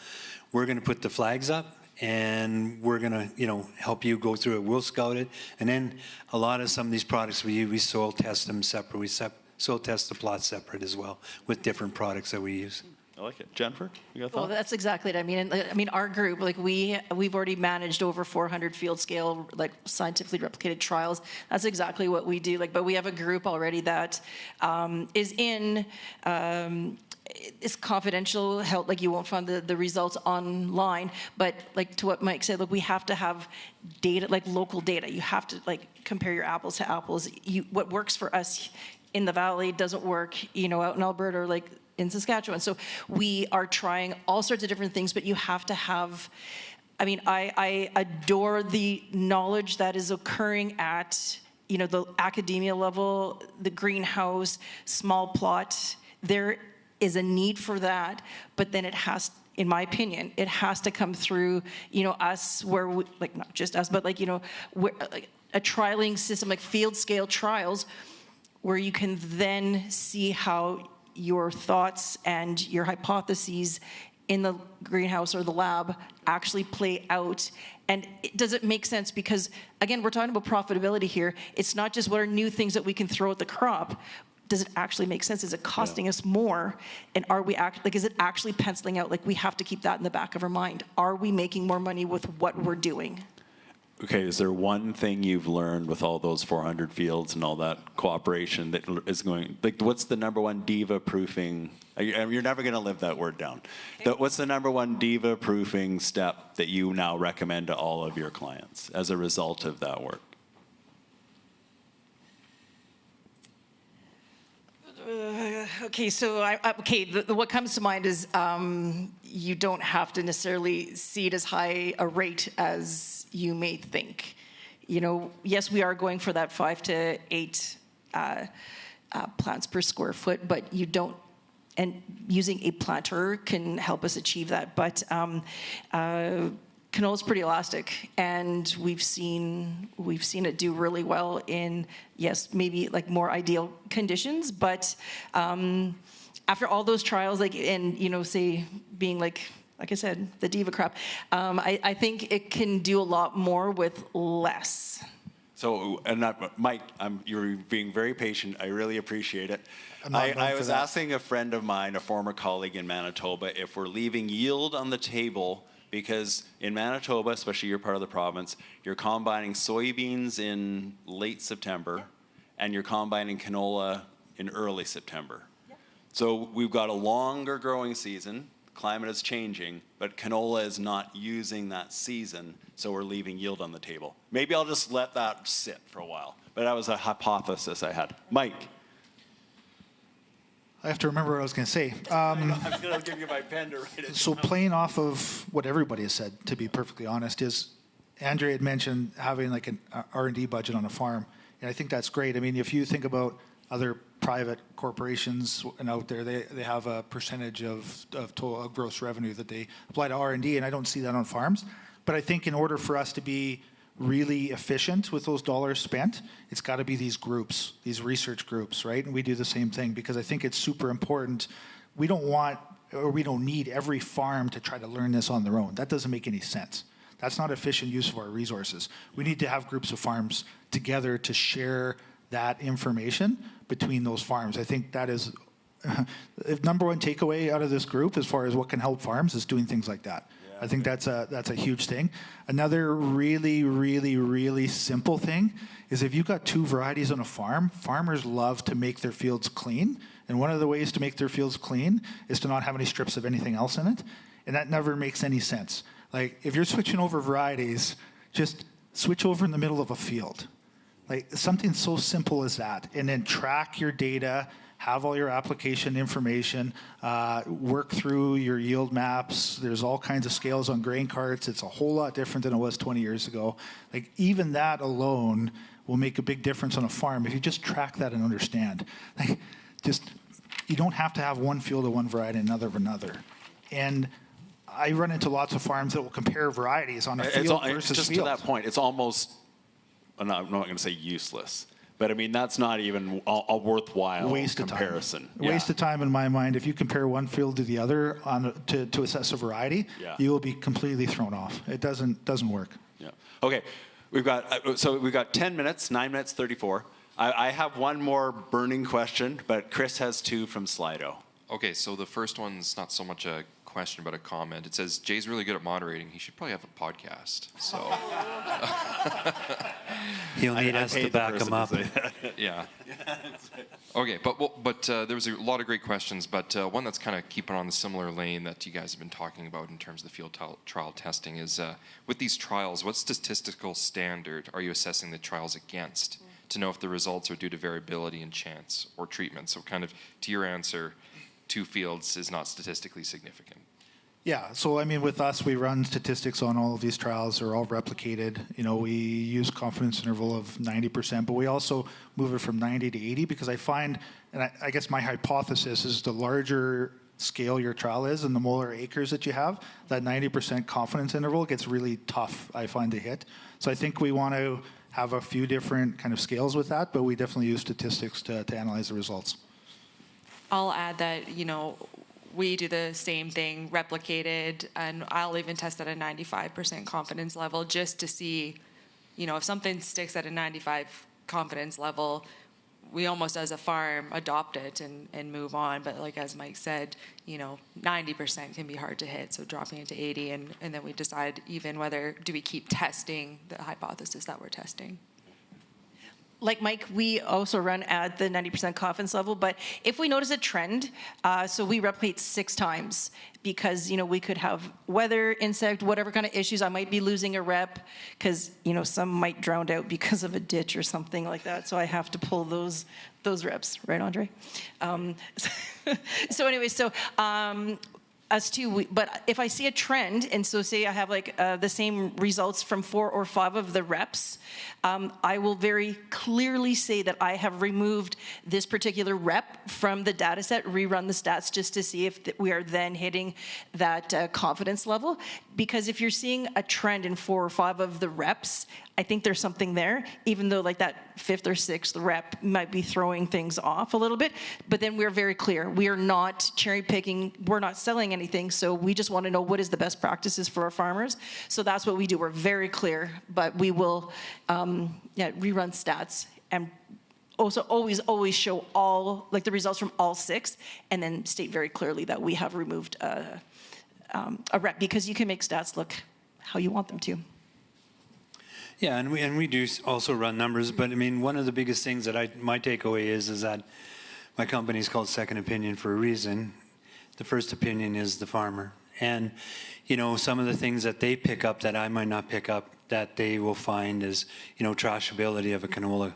We're going to put the flags up. And we're going to, help you go through it. We'll scout it. And then a lot of some of these products we soil test them separate. We soil test the plots separate as well with different products that we use. I like it. Jennifer, you got a Well, thought? that's exactly it. I mean, our group, we've already managed over 400 field scale, scientifically replicated trials. That's exactly what we do. But we have a group already that is in. It's confidential, you won't find the results online, but to what Mike said, we have to have data, local data. You have to compare your apples to apples. What works for us in the valley doesn't work, out in Alberta or in Saskatchewan. So we are trying all sorts of different things, but you have to have, I adore the knowledge that is occurring at, the academia level, the greenhouse, small plot. There is a need for that, but then it has, in my opinion, it has to come through, us, where we, not just us, but where, a trialing system, field scale trials, where you can then see how your thoughts and your hypotheses in the greenhouse or the lab actually play out. And does it make sense? Because again, we're talking about profitability here. It's not just what are new things that we can throw at the crop. Does it actually make sense? Is it costing us more? And are we is it actually penciling out? We have to keep that in the back of our mind. Are we making more money with what we're doing? Okay, is there one thing you've learned with all those 400 fields and all that cooperation that is going, what's the number one diva-proofing, you're never going to live that word down. What's the number one diva-proofing step that you now recommend to all of your clients as a result of that work? Okay, so what comes to mind is you don't have to necessarily see it as high a rate as you may think. Yes, we are going for that 5 to 8 plants per square foot, but you don't, and using a planter can help us achieve that. But canola is pretty elastic, and we've seen it do really well in, yes, maybe more ideal conditions. But after all those trials, and say being like I said, the diva crap, I think it can do a lot more with less. So, and Mike, you're being very patient. I really appreciate it. I was asking a friend of mine, a former colleague in Manitoba, if we're leaving yield on the table. Because in Manitoba, especially your part of the province, you're combining soybeans in late September, and you're combining canola in early September. So we've got a longer growing season, climate is changing, but canola is not using that season, so we're leaving yield on the table. Maybe I'll just let that sit for a while, but that was a hypothesis I had. Mike. I have to remember what I was going to say. I'm going to give you my pen to write it So down. playing off of what everybody has said, to be perfectly honest, is Andrea had mentioned having an R&D budget on a farm, and I think that's great. I mean, if you think about other private corporations and out there, they have a percentage of total gross revenue that they apply to R&D, and I don't see that on farms. But I think in order for us to be really efficient with those dollars spent, it's got to be these groups, these research groups, right? And we do the same thing because I think it's super important. We don't want, or we don't need every farm to try to learn this on their own. That doesn't make any sense. That's not efficient use of our resources. We need to have groups of farms together to share that information between those farms. I think that is the number one takeaway out of this group as far as what can help farms is doing things like that. I think that's a huge thing. Another really, really, really simple thing is if you've got 2 varieties on a farm, farmers love to make their fields clean. And one of the ways to make their fields clean is to not have any strips of anything else in it. And that never makes any sense. If you're switching over varieties, just switch over in the middle of a field. Something so simple as that. And then track your data, have all your application information, work through your yield maps. There's all kinds of scales on grain carts. It's a whole lot different than it was 20 years ago. Like even that alone will make a big difference on a farm if you just track that and understand. Like you don't have to have one field of one variety and another of another. And I run into lots of farms that will compare varieties on a field versus just field. to that point, it's almost, I'm not going to say useless, but I mean, that's not even a worthwhile waste comparison. Of time. Waste of time in my mind. If you compare one field to the other to assess a variety, you will be completely thrown off. It doesn't work. Yeah. Okay. We've got 10 minutes, 9 minutes 34. I have one more burning question, but Chris has two from Slido. Okay, so the first one's not so much a question, but a comment. It says, Jay's really good at moderating. He should probably have a podcast. So he'll need us to back him up. Yeah. Okay, but there was a lot of great questions, but one that's kind of keeping on the similar lane that you guys have been talking about in terms of the field trial testing is, with these trials, what statistical standard are you assessing the trials against to know if the results are due to variability in chance or treatment? So kind of to your answer, 2 fields is not statistically significant. Yeah, so I mean, with us, we run statistics on all of these trials. They're all replicated. You know, we use confidence interval of 90%, but we also move it from 90 to 80 because I find, and I guess my hypothesis is the larger scale your trial is and the more acres that you have, that 90% confidence interval gets really tough, I find, to hit. So I think we want to have a few different kind of scales with that, but we definitely use statistics to analyze the results. I'll add that, we do the same thing, replicated, and I'll even test at a 95% confidence level just to see, if something sticks at a 95 confidence level, we almost as a farm adopt it and move on. But like as Mike said, 90% can be hard to hit, so dropping it to 80, and then we decide even whether do we keep testing the hypothesis that we're testing. Like Mike, we also run at the 90% confidence level, but if we notice a trend, so we replicate 6 times because, we could have weather, insect, whatever kind of issues. I might be losing a rep because, some might drown out because of a ditch or something like that. So I have to pull those reps, right, Andre? So anyway, but if I see a trend, and so say I have the same results from 4 or 5 of the reps, I will very clearly say that I have removed this particular rep from the data set, rerun the stats just to see if we are then hitting that confidence level. Because if you're seeing a trend in 4 or 5 of the reps, I think there's something there, even though that 5th or 6th rep might be throwing things off a little bit. But then we're very clear. We are not cherry picking. We're not selling anything. So we just want to know what is the best practices for our farmers. So that's what we do. We're very clear, but we will rerun stats and also always show all the results from all 6 and then state very clearly that we have removed a rep because you can make stats look how you want them to. Yeah, and we do also run numbers, but I mean, one of the biggest things that my takeaway is that my company is called Second Opinion for a reason. The first opinion is the farmer. And, some of the things that they pick up that I might not pick up that they will find is, trashability of a canola,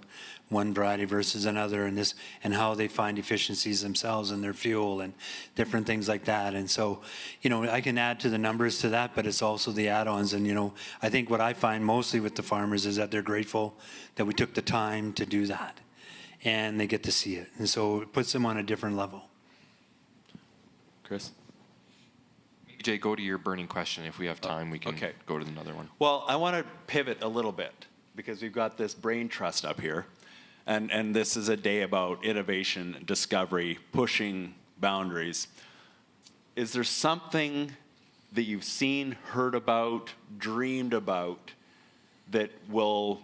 one variety versus another, and how they find efficiencies themselves in their fuel and different things like that. And so, I can add to the numbers to that, but it's also the add-ons. And, I think what I find mostly with the farmers is that they're grateful that we took the time to do that and they get to see it. And so it puts them on a different level. Chris? Jay, go to your burning question. If we have time, we can go to another one. Well, I want to pivot a little bit because we've got this brain trust up here. And this is a day about innovation, discovery, pushing boundaries. Is there something that you've seen, heard about, dreamed about that will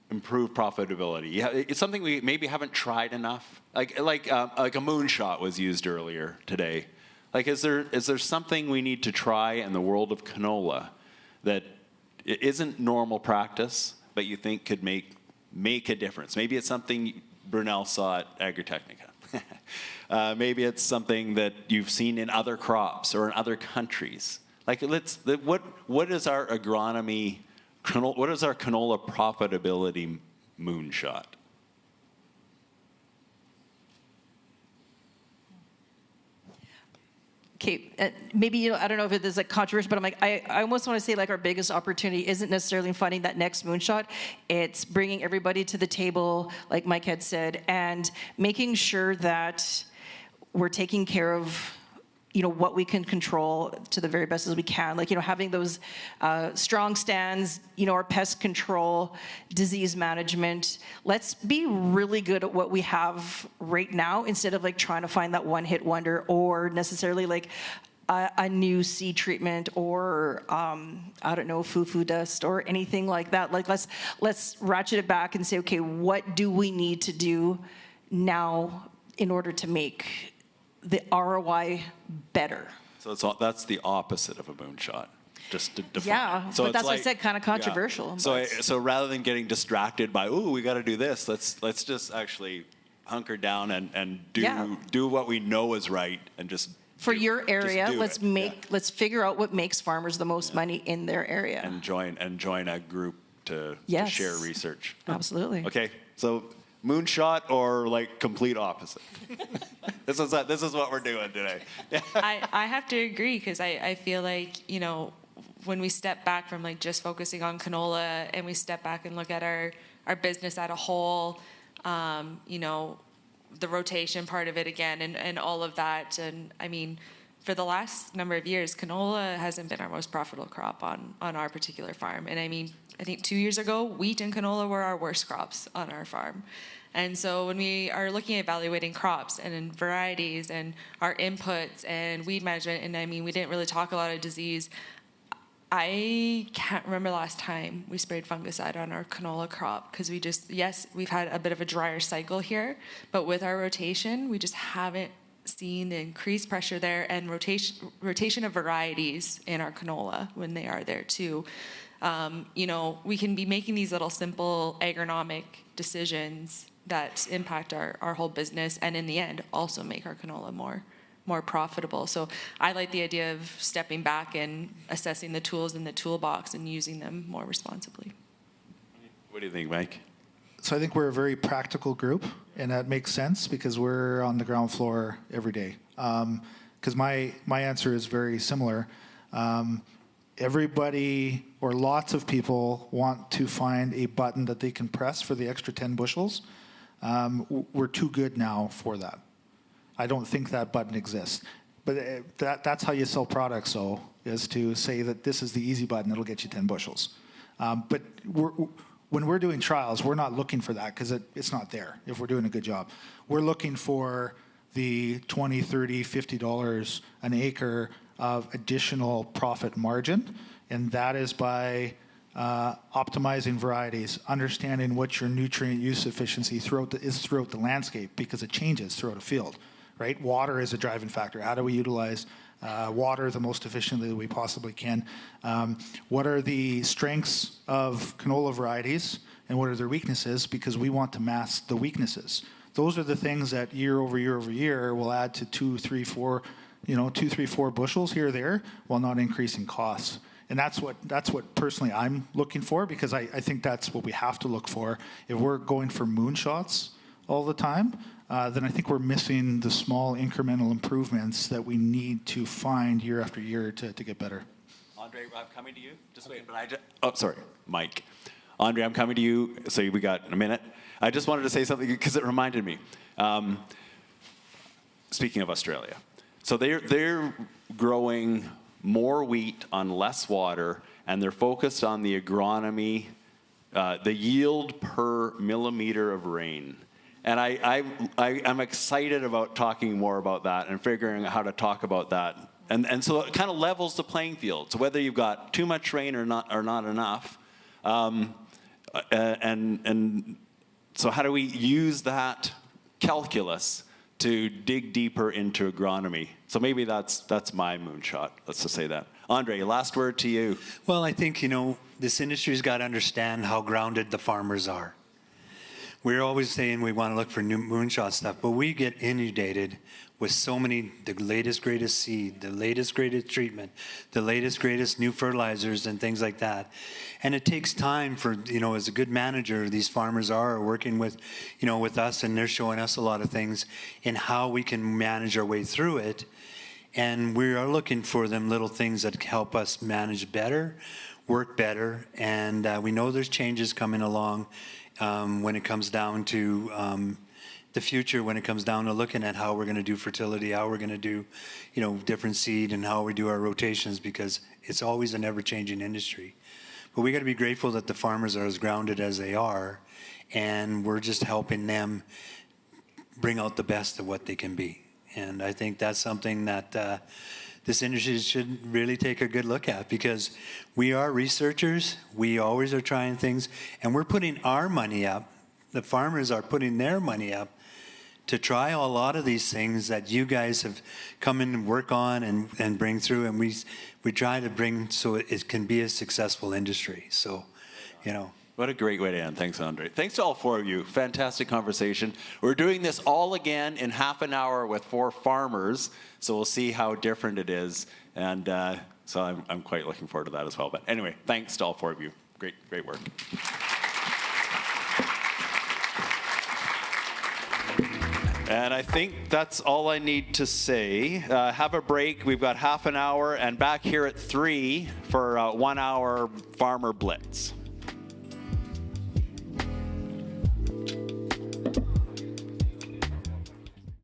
improve profitability? Yeah, it's something we maybe haven't tried enough. Like a moonshot was used earlier today. Is there something we need to try in the world of canola that isn't normal practice, but you think could make a difference? Maybe it's something Brunel saw at Agritechnica. Maybe it's something that you've seen in other crops or in other countries. What is our agronomy? What is our canola profitability moonshot? okay, maybe, you know, I don't know if it is like controversial, but I'm like, I almost want to say like our biggest opportunity isn't necessarily finding that next moonshot. It's bringing everybody to the table, like Mike had said, and making sure that we're taking care of, you know, what we can control to the very best as we can. Like, you know, having those strong stands, you know, our pest control, disease management. Let's be really good at what we have right now instead of like trying to find that one-hit wonder or necessarily like a new seed treatment or I don't know, foo-foo dust or anything like that. Like let's ratchet it back and say, okay, what do we need to do now in order to make the ROI better? So that's the opposite of a moonshot, just to define. Yeah, So but it's that's what I like- said, kind of controversial. Yeah. So rather than getting distracted by, ooh, we got to do this, let's just actually hunker down and do what we know is right and just For do- your just area, do let's it. let's figure out what makes farmers the most money in their area. And join a group to Yes. share research. Absolutely. Okay, so moonshot or like complete opposite? This is what we're doing today. I have to agree because I feel like, you know, when we step back from like just focusing on canola and we step back and look at our business at a whole, you know, the rotation part of it again and all of that. And I mean, for the last number of years, canola hasn't been our most profitable crop on our particular farm. And I mean, I think 2 years ago, wheat and canola were our worst crops on our farm. And so when we are looking at evaluating crops and in varieties and our inputs and weed management, and I mean, we didn't really talk a lot of disease. I can't remember the last time we sprayed fungicide on our canola crop because we've had a bit of a drier cycle here, but with our rotation, we just haven't seen the increased pressure there and rotation of varieties in our canola when they are there too. You know, we can be making these little simple agronomic decisions that impact our whole business and in the end also make our canola more profitable. So I like the idea of stepping back and assessing the tools in the toolbox and using them more responsibly. What do you think, Mike? So I think we're a very practical group, and that makes sense because we're on the ground floor every day. Because my answer is very similar. Everybody or lots of people want to find a button that they can press for the extra 10 bushels. We're too good now for that. I don't think that button exists. But that's how you sell products, though, is to say that this is the easy button, it'll get you 10 bushels. But when we're doing trials, we're not looking for that because it's not there if we're doing a good job. We're looking for the $20, $30, $50 an acre of additional profit margin, and that is by optimizing varieties, understanding what your nutrient use efficiency is throughout the landscape because it changes throughout a field, right? Water is a driving factor. How do we utilize water the most efficiently that we possibly can? What are the strengths of canola varieties and what are their weaknesses? Because we want to mask the weaknesses. Those are the things that year over year over year will add to 2, 3, 4 bushels here or there while not increasing costs. And that's what personally I'm looking for because I think that's what we have to look for. If we're going for moonshots all the time, then I think we're missing the small incremental improvements that we need to find year after year to get better. Andre, I'm coming to you. Just wait, but Mike. Andre, I'm coming to you. So we got a minute. I just wanted to say something because it reminded me. Speaking of Australia, so they're growing more wheat on less water, and they're focused on the agronomy, the yield per millimeter of rain. And I'm excited about talking more about that and figuring out how to talk about that. And so it kind of levels the playing field. So whether you've got too much rain or not enough, and so how do we use that calculus to dig deeper into agronomy? So maybe that's my moonshot. Let's just say that. Andre, last word to you. Well, I think, this industry's got to understand how grounded the farmers are. We're always saying we want to look for new moonshot stuff, but we get inundated with so many, the latest, greatest seed, the latest, greatest treatment, the latest, greatest new fertilizers and things like that. And it takes time for, as a good manager, these farmers are working with, with us, and they're showing us a lot of things in how we can manage our way through it And we are looking for them little things that help us manage better, work better, and we know there's changes coming along when it comes down to the future, when it comes down to looking at how we're going to do fertility, how we're going to do, different seed, and how we do our rotations, because it's always an ever-changing industry. But we got to be grateful that the farmers are as grounded as they are, and we're just helping them bring out the best of what they can be. And I think that's something that this industry should really take a good look at, because we are researchers. We always are trying things, and we're putting our money up. The farmers are putting their money up to try a lot of these things that you guys have come in and work on and bring through, and we try to bring so it can be a successful industry. So, What a great way to end. Thanks, Andre. Thanks to all four of you. Fantastic conversation. We're doing this all again in half an hour with 4 farmers, so we'll see how different it is. And so I'm quite looking forward to that as well. But anyway, thanks to all 4 of you. Great work. And I think that's all I need to say. Have a break. We've got half an hour, and back here at 3 for a 1-hour Farmer Blitz.